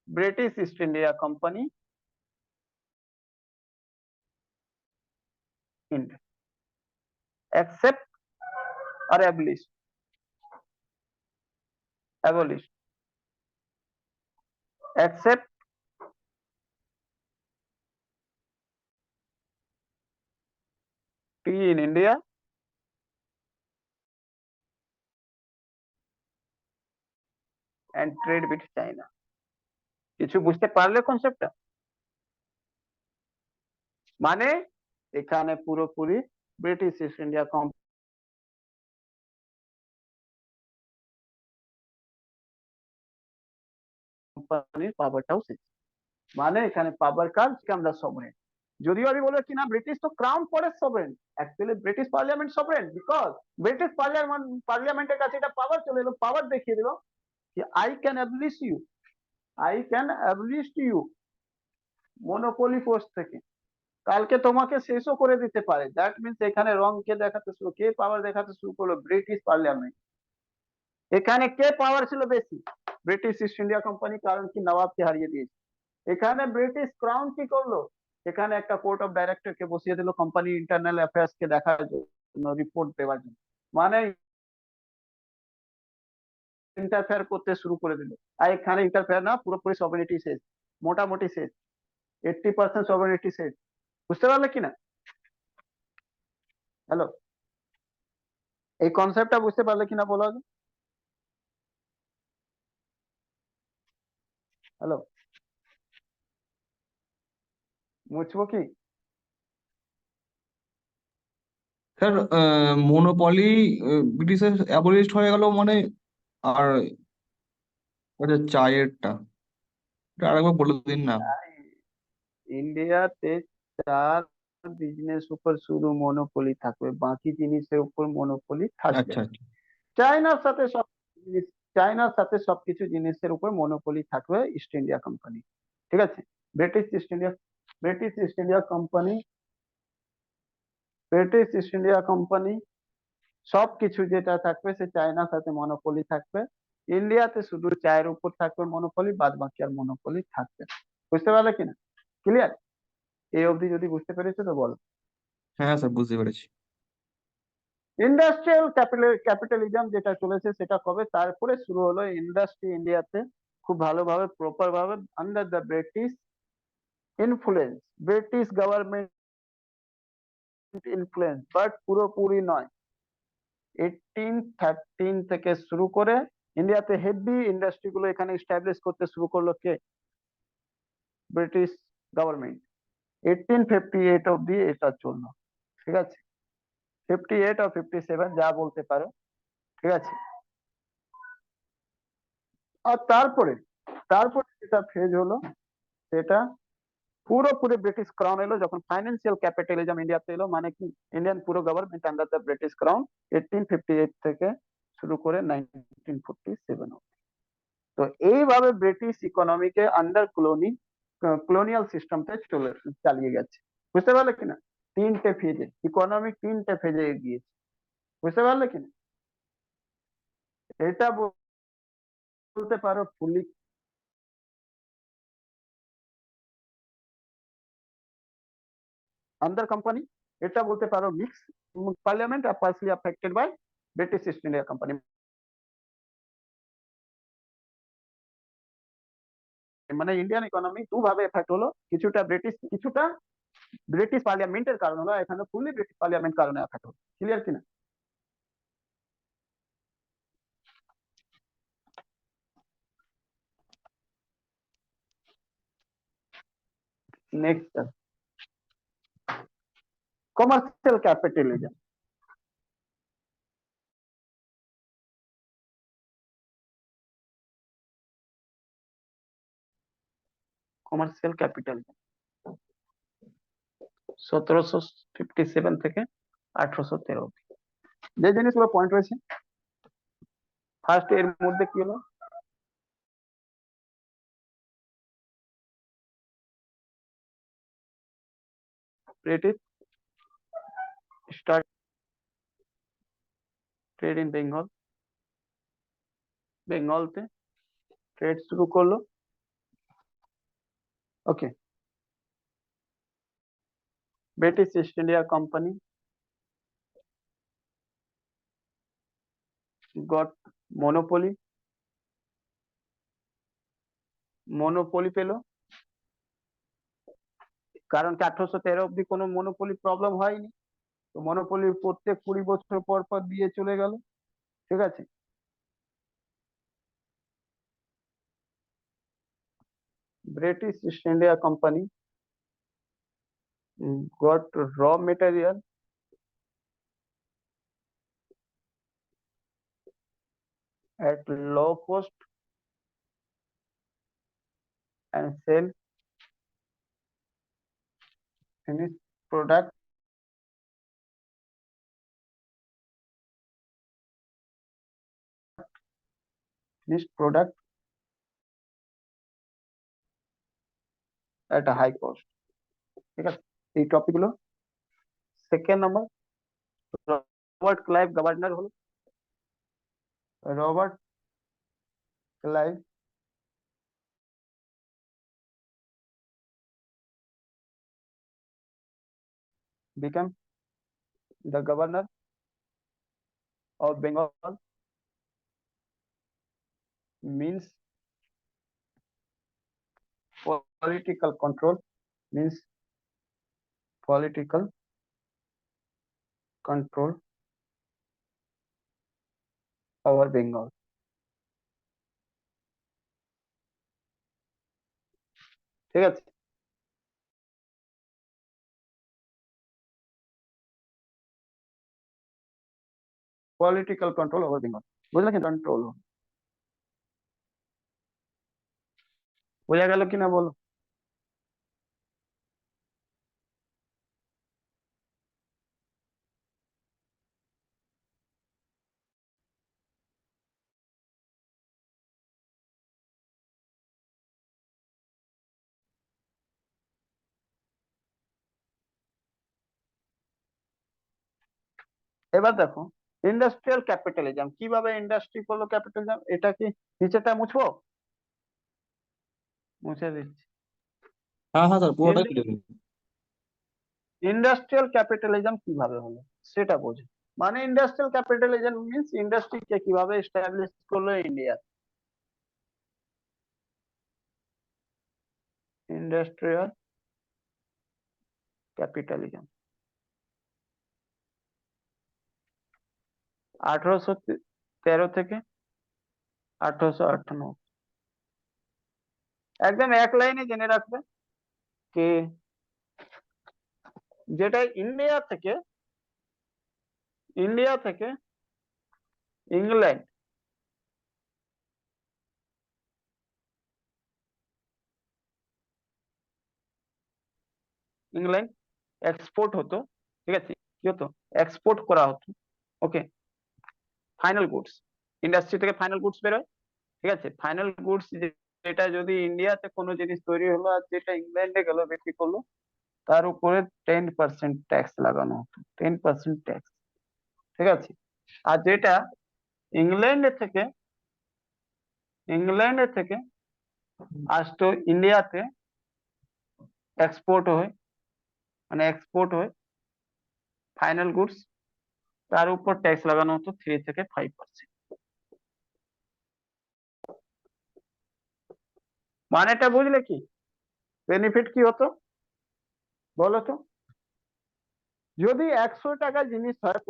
British East India company India, accept or abolish, accept tea in India and trade with China. কিছু বুঝতে পারলে কনসেপ্টটা? মানে এখানে পুরোপুরি ব্রিটিশ ইস্ট ইন্ডিয়া কোম্পানির পাওয়ারটাও শেষ। মানে এখানে পাওয়ার কাজ আমরা সবরেন। যদিও আমি বলে কি না, ব্রিটিশ তো ক্রাউন পরে সবরেন, actually British parliament সবরেন, because British পার্লামেন্টের কাছে এটা পাওয়ার চলে এলো, পাওয়ার দেখিয়ে দিল যে I can abolish you, I can abolish you monopoly post থেকে, কালকে তোমাকে শেষও করে দিতে পারে। দ্যাট মিনস এখানে রং কে দেখাতে শুরু, কে পাওয়ার দেখাতে শুরু করলো? British parliament. এখানে কে পাওয়ার ছিল বেশি? ব্রিটিশ ইস্ট ইন্ডিয়া কোম্পানি, কারণ কি নবাবকে হারিয়ে দিয়েছে। এখানে ব্রিটিশ ক্রাউন কি করলো? এখানে একটা কোর্ট অফ ডাইরেক্টর কে বসিয়ে দিল কোম্পানি ইন্টারনাল অ্যাফেয়ার্স কে দেখার জন্য, রিপোর্ট দেওয়ার জন্য। মানে ইন্টারফেয়ার করতে শুরু করে দিল। আর এখানে ইন্টারফেয়ার না, পুরোপুরি সভারেনিটি শেষ, মোটামুটি শেষ, 80% সভারেনিটি শেষ। বুঝতে পারলে কিনা? হ্যালো, এই কনসেপ্টটা বুঝতে পারলে কিনা বলো আগে? হ্যালো, মুছবো কি? স্যার মোনোপলি ব্রিটিশের অ্যাবলিশড হয়ে গেল মানে, আর ওটা চায়েরটা এটা আরেকবার বলে দিন না। ইন্ডিয়াতে চার বিজনেস উপর শুধু মনোপলি থাকবে, বাকি জিনিসের উপর মনোপলি থাকবে আচ্ছা না। আচ্ছা। চায়নার সাথে সব জিনিস, চায়নার সাথে সবকিছু জিনিসের উপর মনোপলি থাকবে ইস্ট ইন্ডিয়া কোম্পানি। ঠিক আছে? British East India, British East India company, British East India company সবকিছু যেটা থাকবে সে চায়নার সাথে মনোপলি থাকবে। ইন্ডিয়াতে শুধু চায়ের উপর থাকবে মনোপলি, বাদ বাকি আর মনোপলি থাকবে না। বুঝতে পারলে কিনা? ক্লিয়ার? এই অবধি যদি বুঝতে পেরেছো তো বলো। হ্যাঁ স্যার, বুঝতে পেরেছি। ইন্ডাস্ট্রিয়াল ক্যাপিটালিজম যেটা চলেছে সেটা কবে? তারপরে শুরু হলো ইন্ডাস্ট্রি ইন্ডিয়াতে খুব ভালোভাবে প্রপার ভাবে under the British influence, British government influence, but পুরোপুরি নয়। 1813 থেকে শুরু করে ইন্ডিয়াতে হেভি ইন্ডাস্ট্রি গুলো এখানে এস্টাবলিশ করতে শুরু করলো কে? British government. 1858 অব্দি এটা চললো। ঠিক আছে? 58 আর 57 যা বলতে পারো। ঠিক আছে? আর তারপরে তারপরে যেটা ফেজ হলো সেটা পুরোপুরি ব্রিটিশ ক্রাউন এলো, যখন ফাইন্যান্সিয়াল ক্যাপিটালিজম ইন্ডিয়াতে এলো। মানে কি, ইন্ডিয়ান পুরো government under the British crown 1858 থেকে শুরু করে 1947 অব্দি। তো এইভাবে ব্রিটিশ ইকোনমিকে আন্ডার কলোনিয়াল সিস্টেমটা চালিয়ে গেছে। বুঝতে পারলে কিনা? তিনটে ফেজে ইকোনমিক, তিনটে ফেজে এগিয়েছে। বুঝতে পারলে কিনা? এটা বলতে পারো ফুলি আন্ডার কোম্পানি, এটা বলতে পারো মিক্স পার্লামেন্ট আর partly affected by British East India company. মানে ইন্ডিয়ান ইকোনমি দুভাবে এফেক্ট হলো, কিছুটা ব্রিটিশ পার্লামেন্টের কারণ হলো, এখানে ফুললি ব্রিটিশ পার্লামেন্ট কারণে এফেক্ট হলো। ক্লিয়ার কিনা? Next, commercial capitalism. Commercial capitalism 1757 থেকে 1813 অব্দি। যে জিনিসগুলো পয়েন্ট রয়েছে, ফার্স্ট এর মধ্যে কি হলো? British start trade in Bengal, বেঙ্গলতে ট্রেড শুরু করলো। Okay, British East India company got monopoly, monopoly পেলো, কারণ কি 1813 অব্দি কোনো মনোপলি প্রবলেম হয়নি, তো মনোপলি প্রত্যেক 20 বছর পর পর দিয়ে চলে গেল। ঠিক আছে, British East India company got raw material at low cost and sell finished product finished product at a high cost। ঠিক আছে, এই টপিক গুলো। Second number, Robert Clive governor হলো। Robert Clive became the governor of Bengal, means political control, means political control over Bengal। ঠিক আছে, political control over Bengal, বুঝলে কি? Control বোঝা গেল কিনা বলো? এবার দেখো ইন্ডাস্ট্রিয়াল ক্যাপিটালিজম, কিভাবে ইন্ডাস্ট্রি করলো ক্যাপিটালিজম, এটা কি নিচেটা মুছবো? মুছে দিচ্ছি। হ্যাঁ হ্যাঁ স্যার, পুরোটাই তুলে দিন। ইন্ডাস্ট্রিয়াল ক্যাপিটালিজম কিভাবে হলো সেটা বোঝো। মানে ইন্ডাস্ট্রিয়াল ক্যাপিটালিজম মিন্স ইন্ডাস্ট্রিকে কিভাবে এস্টাবলিশ করলো ইন্ডিয়া। ইন্ডাস্ট্রিয়াল ক্যাপিটালিজম 1813 থেকে 1898। একদম এক লাইনে জেনে রাখবে কি যেটা ইন্ডিয়া থেকে ইংল্যান্ড ইংল্যান্ড এক্সপোর্ট হতো। ঠিক আছে, কি হতো? এক্সপোর্ট করা হতো। ওকে, ফাইনাল গুডস, ইন্ডাস্ট্রি থেকে ফাইনাল গুডস বেরোয়। ঠিক আছে, ফাইনাল গুডস যেটা যদি ইন্ডিয়াতে কোনো জিনিস তৈরি হলো আর যেটা ইংল্যান্ডে গেল বিক্রি করলো, তার উপরে 10% ট্যাক্স লাগানো হতো, 10% ট্যাক্স। ঠিক আছে, আর যেটা ইংল্যান্ডে থেকে আসতো ইন্ডিয়াতে এক্সপোর্ট হয় ফাইনাল গুডস, তার উপর ট্যাক্স লাগানো হতো 3 থেকে 5%। মানেটা বুঝলে কি? বেনিফিট কি হতো বলো তো? যদি 100 টাকা জিনিস হয়,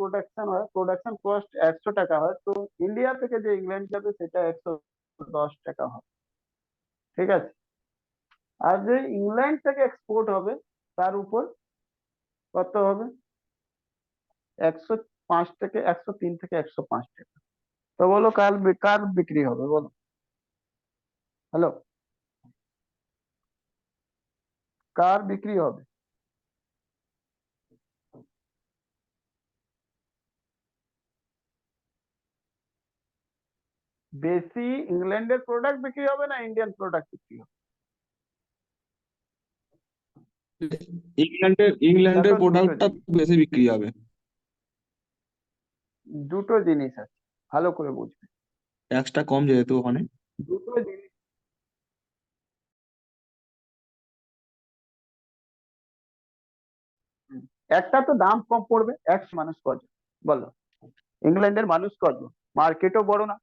প্রোডাকশন কস্ট 100 টাকা হয়, তো ইন্ডিয়া থেকে যে ইংল্যান্ড যাবে সেটা 110 টাকা হবে। ঠিক আছে, আর যে ইংল্যান্ড থেকে এক্সপোর্ট হবে তার উপর কত হবে? 105 থেকে 103 থেকে 105 টাকা। তো বলো কার বিক্রি হবে বলো? হ্যালো, কার বিক্রি হবে? বেশি ইংল্যান্ডের প্রোডাক্ট বিক্রি হবে না ইন্ডিয়ান প্রোডাক্ট বিক্রি হবে? ইংল্যান্ডের দেখো দুটো প্রোডাক্টটা জিনিস, বেশি বিক্রি হবে। দুটো জিনিস আছে, ভালো করে বুঝবে। ট্যাক্সটা কম যেহেতু ওখানে। দুটো জিনিস, একটা তো দাম কম পড়বে, মানুষ কজন বলো? ইংল্যান্ডের মানুষ কজন, মার্কেটও বড় না,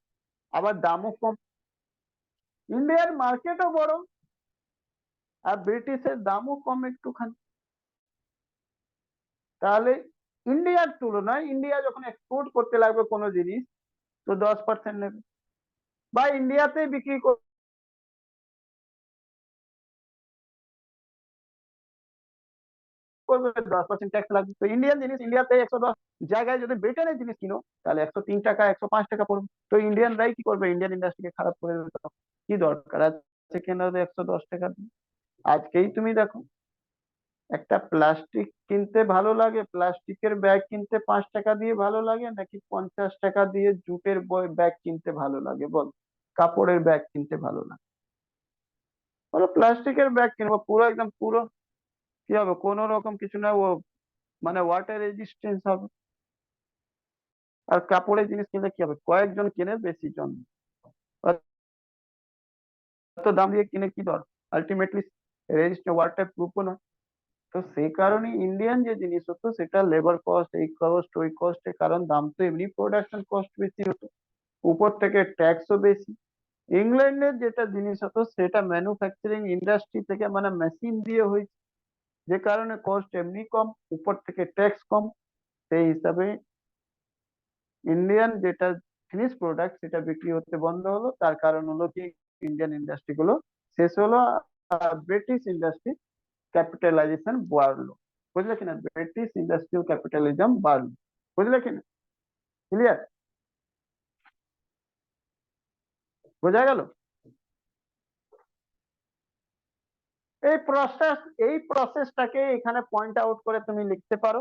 আবার দামও কম। ইন্ডিয়ার মার্কেটও বড় আর ব্রিটিশের দামও কম একটুখানি। তাহলে ইন্ডিয়ার তুলনায় ইন্ডিয়া যখন এক্সপোর্ট করতে লাগবে কোনো জিনিস, তো 10% নেবে, বা ইন্ডিয়াতে বিক্রি করবে 10% ট্যাক্স লাগবে। তো ইন্ডিয়ান জিনিস ইন্ডিয়াতে 110 জায়গায় যদি ব্রিটেনের জিনিস কিনো তাহলে 103 টাকা 105 টাকা পড়বে। তো ইন্ডিয়ানরাই কি করবে, ইন্ডিয়ান ইন্ডাস্ট্রিকে খারাপ করে দেবে। তখন কি দরকার আছে কেনার 110 টাকা দিয়ে? আজকেই তুমি দেখো, একটা প্লাস্টিক কিনতে ভালো লাগে, প্লাস্টিকের ব্যাগ কিনতে 5 টাকা দিয়ে ভালো লাগে, নাকি 50 টাকা দিয়ে জুটের ব্যাগ কিনতে ভালো লাগে বল? কাপড়ের ব্যাগ কিনতে ভালো লাগে? বলো প্লাস্টিকের ব্যাগ কিনবো, পুরো একদম পুরো কি হবে, কোনো রকম কিছু না, ও মানে ওয়াটার রেজিস্ট্যান্স হবে। আর কাপড়ের জিনিস কিনলে কি হবে, কয়েকজন কিনে বেশি জন, এত দাম দিয়ে কিনে কি দরকার, আলটিমেটলি রেজিস্টার ওয়াটার প্রুফও না। তো সেই কারণে ইন্ডিয়ান যে জিনিস হতো সেটা লেবার কস্ট, এই কস্ট ওই কস্টের কারণ, দাম তো এমনি প্রোডাকশন কস্ট বেশি হতো, উপর থেকে ট্যাক্সও বেশি। ইংল্যান্ডের যেটা জিনিস হতো সেটা ম্যানুফ্যাকচারিং ইন্ডাস্ট্রি থেকে মানে মেশিন দিয়ে হয়েছে, যে কারণে কস্ট এমনি কম, উপর থেকে ট্যাক্স কম। সেই হিসাবে ইন্ডিয়ান যেটা ফিনিশ প্রোডাক্ট সেটা বিক্রি হতে বন্ধ হলো, তার কারণ হলো কি, ইন্ডিয়ান ইন্ডাস্ট্রি গুলো শেষ হলো, ব্রিটিশ ইন্ডাস্ট্রি ক্যাপিটালাইজেশন বাড়লো। বুঝলে কিনা, ব্রিটিশ ইন্ডাস্ট্রিয়াল ক্যাপিটালিজম বাড়লো। বুঝলে কিনা, ক্লিয়ার, বোঝা গেল? এই প্রসেস, এই প্রসেসটাকে এখানে পয়েন্ট আউট করে তুমি লিখতে পারো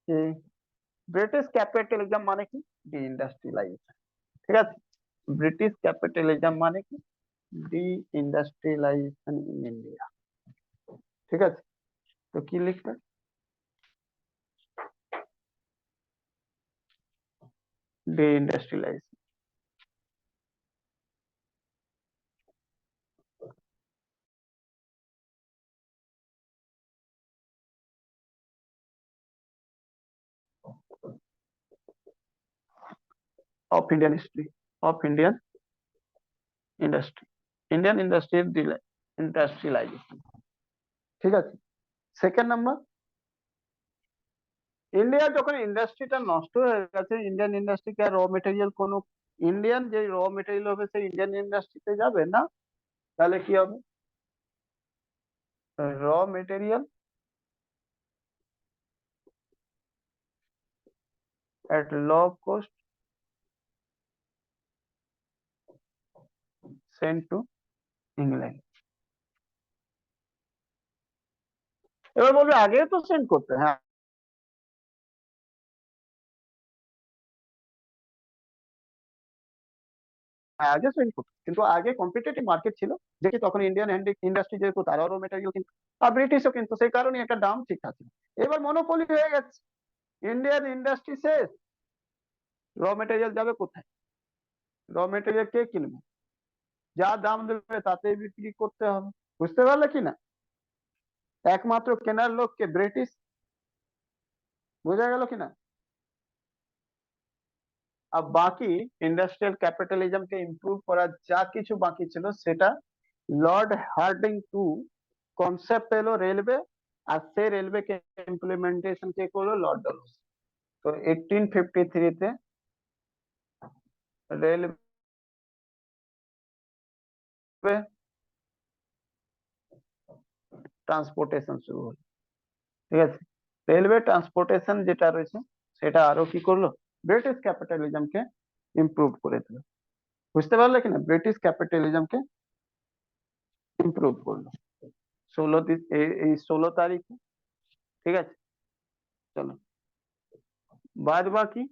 যে ব্রিটিশ ক্যাপিটালিজম মানে কি, ডি ইন্ডাস্ট্রিয়ালাইজেশন। ঠিক আছে, ব্রিটিশ ক্যাপিটালিজম মানে কি, ডি ইন্ডাস্ট্রিয়ালাইজেশন ইন ইন্ডিয়া। ঠিক আছে, তো কি লিখবে, D industrialisation. Of Indian history, of Indian industry, Indian industrialisation. ঠিক আছে, সেকেন্ড নাম্বার, ইন্ডিয়া যখন ইন্ডাস্ট্রিটা নষ্ট হয়ে গেছে, ইন্ডিয়ান ইন্ডাস্ট্রিকে আর র মেটেরিয়াল কোনো, ইন্ডিয়ান যে র মেটেরিয়াল হবে সেই ইন্ডিয়ান ইন্ডাস্ট্রিতে যাবে না, তাহলে কি হবে, র material at low cost sent to England. এবার বলবে আগে তো সেন্ড করতে, হ্যাঁ আগে সেন্ড করতে, কিন্তু আগে কম্পিটিটিভ মার্কেট ছিল, দেখি তখন ইন্ডিয়ান ইন্ডাস্ট্রি যেহেতু তারাও র মেটেরিয়াল কিন্তু, আর ব্রিটিশও কিন্তু, সেই কারণে একটা দাম ঠিক আছে। এবার মনোপলি হয়ে গেছে, ইন্ডিয়ান ইন্ডাস্ট্রি শেষ, র মেটেরিয়াল যাবে কোথায়, র মেটেরিয়াল কে কিনবে, যা দাম দেবে তাতেই বিক্রি করতে হবে। বুঝতে পারলে কিনা, একমাত্র কেনার লোককে ব্রিটিশ। বোঝা গেল কিনা? আর বাকি ইন্ডাস্ট্রিয়াল ক্যাপিটালিজমকে ইমপ্রুভ করার যা কিছু বাকি ছিল সেটা লর্ড হার্ডিং টু কনসেপ্ট এলো রেলওয়ে, আর সেই রেলওয়ে কে ইমপ্লিমেন্টেশন কে করলো লর্ড ডলহৌসি। তো 1853 তে রেলওয়ে ট্রান্সপোর্টেশন শুরু হলো। ঠিক আছে, রেলওয়ে ট্রান্সপোর্টেশন যেটা রয়েছে সেটা আরো কি করলো, ব্রিটিশ ক্যাপিটালিজমকে ইমপ্রুভ করে দিল। বুঝতে পারলে কিনা, ব্রিটিশ ক্যাপিটালিজমকে ইমপ্রুভ করলো 16 তারিখে। ঠিক আছে, চলো বাদ বাকি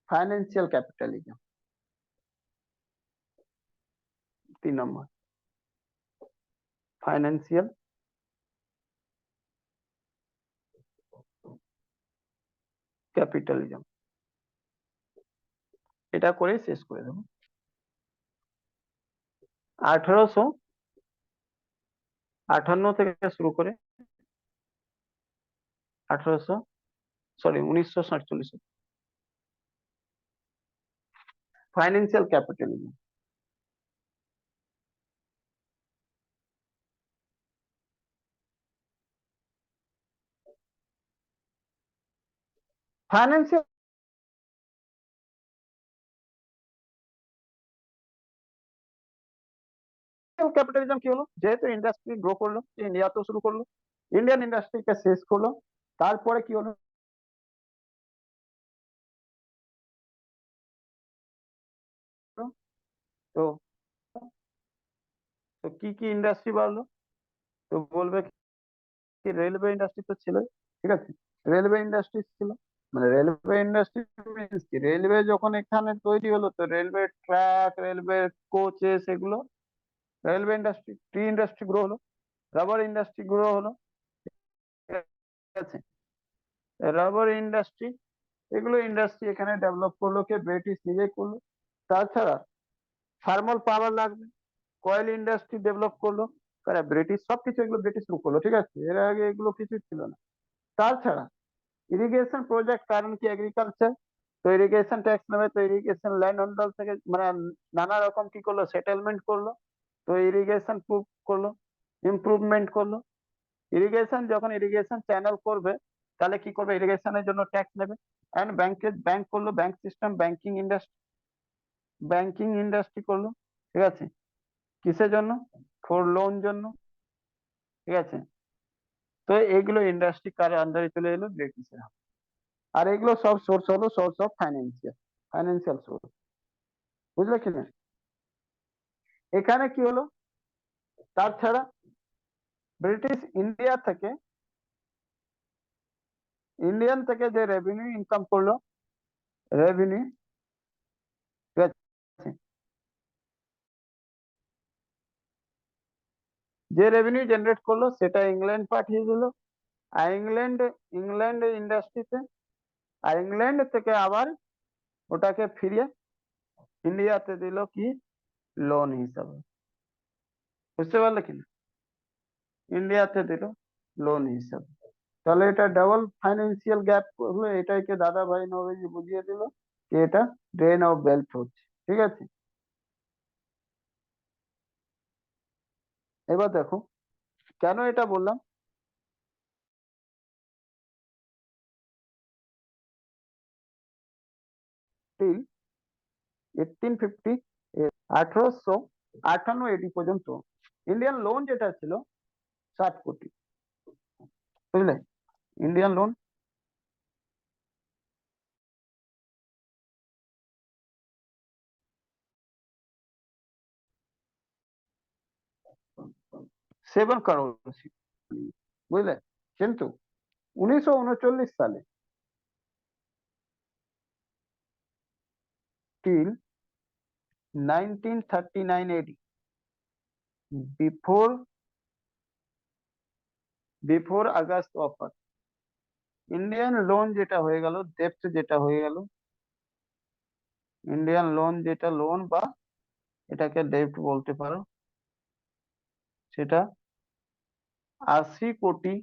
ফাইন্যান্সিয়াল ক্যাপিটালিজম 3 নম্বর, ফাইন্যান্সিয়াল ক্যাপিটালিজম। এটা করে শেষ করে দেবো। 1858 থেকে শুরু করে 1947 ফাইন্যান্সিয়াল ক্যাপিটালিজম। ফাইন্যান্সিয়াল ক্যাপিটালিজম কি হলো, যেহেতু ইন্ডাস্ট্রি গ্রো করলো, ইন্ডিয়াতেও শুরু করলো, ইন্ডিয়ান ইন্ডাস্ট্রিকে শেষ করলো, তারপরে কি হলো, তো তো কি ইন্ডাস্ট্রি বাড়লো, তো বলবে কি রেলওয়ে ইন্ডাস্ট্রি তো ছিল, ঠিক আছে, রেলওয়ে ইন্ডাস্ট্রি ছিল, মানে রেলওয়ে ইন্ডাস্ট্রি মিনস কি, রেলওয়ে যখন এখানে তৈরি হলো তো রেলওয়ে ট্র্যাক, রেলওয়ে কোচেস, এগুলো রেলওয়ে ইন্ডাস্ট্রি। টি ইন্ডাস্ট্রি গ্রো হলো, রাবার ইন্ডাস্ট্রি গ্রো হলো, ঠিক আছে, রাবার ইন্ডাস্ট্রি, এগুলো ইন্ডাস্ট্রি এখানে ডেভেলপ করলো কে, ব্রিটিশ নিজেই করলো। তাছাড়া থার্মাল পাওয়ার লাগবে, কয়েল ইন্ডাস্ট্রি ডেভেলপ করলো কারা, ব্রিটিশ। সবকিছু এগুলো ব্রিটিশ শুরু করলো, ঠিক আছে, এর আগে এগুলো কিছু ছিল না। তাছাড়া ইরিগেশন প্রজেক্ট, কারণ কি এগ্রিকালচার, তো ইরিগেশন ট্যাক্স নেবে, তো ইরিগেশন ল্যান্ড হোল্ডার থেকে মানে নানা রকম কি করলো, সেটেলমেন্ট করলো, তো ইরিগেশন করলো, ইমপ্রুভমেন্ট করলো। ইরিগেশন যখন ইরিগেশন চ্যানেল করবে তাহলে কি করবে, ইরিগেশনের জন্য ট্যাক্স নেবে। এন্ড ব্যাংক করলো, ব্যাংক সিস্টেম, ব্যাংকিং ইন্ডাস্ট্রি করলো, ঠিক আছে, কিসের জন্য, ফর লোন জন্য, ঠিক আছে। তো এগুলো ইন্ডাস্ট্রি কার আন্ডারে চলে এলো, ব্রিটিশের। আর এগুলো সব সোর্স হলো সোর্স অফ ফাইন্যান্সিয়াল সোর্স, বুঝলে কি না। এখানে কি হলো, তাছাড়া ব্রিটিশ ইন্ডিয়ান থেকে যে রেভিনিউ ইনকাম করলো, রেভিনিউ, ঠিক আছে, যে রেভিনিউ জেনারেট করলো সেটা ইংল্যান্ড পাঠিয়ে দিল, আর ইংল্যান্ড ইন্ডাস্ট্রিতে, আর ইংল্যান্ড থেকে আবার ওটাকে ফিরিয়ে ইন্ডিয়াতে দিল কি, লোন হিসাবে, বুঝতে পারলে কিনা, ইন্ডিয়াতে দিল লোন হিসাবে। তাহলে এটা ডাবল ফাইন্যান্সিয়াল গ্যাপ হলো, এটাকে দাদা ভাই নবীজি বুঝিয়ে দিল যে এটা ড্রেন অফ ওয়েলথ হচ্ছে, ঠিক আছে। এবার দেখো কেন এটা বললাম, টিল 1850, 1858 পর্যন্ত ইন্ডিয়ান লোন যেটা ছিল 60 কোটি, বুঝলে, ইন্ডিয়ান লোন 7 করোড়, বুঝলে, কিন্তু 1939 সালে till 1939 AD, before August offer, Indian loan যেটা হয়ে গেল, ডেপ্ট যেটা হয়ে গেল, ইন্ডিয়ান লোন যেটা লোন বা এটাকে ডেপ্ট বলতে পারো, সেটা 80 কোটি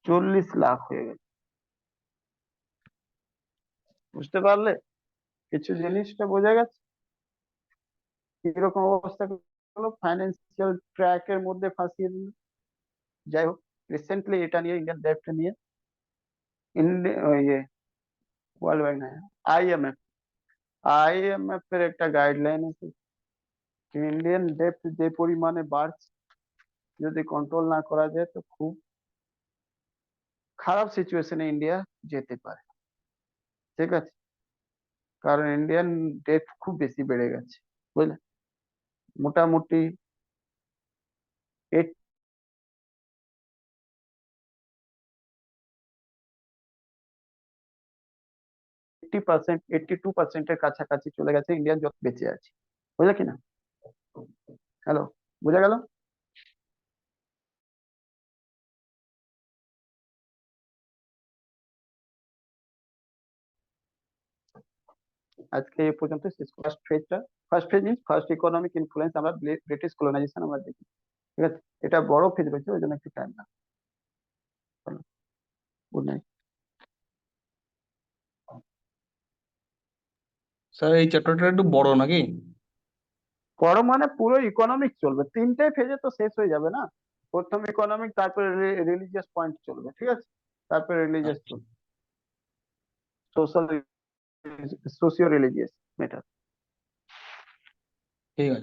40 লাখ হয়ে গেল, বুঝতে পারলে, কিছু জিনিসটা বোঝা গেছে কিরকম অবস্থা হলো, ফাইন্যান্সিয়াল ট্র্যাকের মধ্যে ফাঁসিয়ে দিল। যাই হোক, রিসেন্টলি এটা নিয়ে, ইন্ডিয়ান ডেপ্ট নিয়ে ইয়ে ওয়ার্ল্ড ব্যাংক না, আইএমএফ আইএমএফ এর একটা গাইডলাইন আছে, ইন্ডিয়ান ডেপ্ট যে পরিমাণে বাড়ছে, যদি কন্ট্রোল না করা যায় তো খুব খারাপ সিচুয়েশনে ইন্ডিয়া যেতে পারে, ঠিক আছে, কারণ ইন্ডিয়ান ডেপ্ট খুব বেশি বেড়ে গেছে, বুঝলে, মোটামুটি 80%, 82%-এর কাছাকাছি চলে গেছে ইন্ডিয়ান যত বেঁচে আছে, বুঝলে কিনা? হ্যালো, বোঝা গেল? আজকে এই পর্যন্ত শেষ। First phase means first economic influence, আমরা ব্রিটিশ কলোনাইজেশন আমরা দেখি, ঠিক আছে? এটা বড় ফেজ রয়েছে, ওই জন্য একটু টাইম লাগবে। Good night. স্যার এই চ্যাপ্টারটা একটু বড় নাকি? বড় মানে পুরো ইকোনমিক চলবে, 3টে ফেজে তো শেষ হয়ে যাবে না। প্রথম ইকোনমিক, তারপরে রিলিজিয়াস পয়েন্ট চলবে, ঠিক আছে? তারপরে রিলিজিয়াস চলবে, সোশ্যাল, সোশিও রিলিজিয়াস ম্যাটার।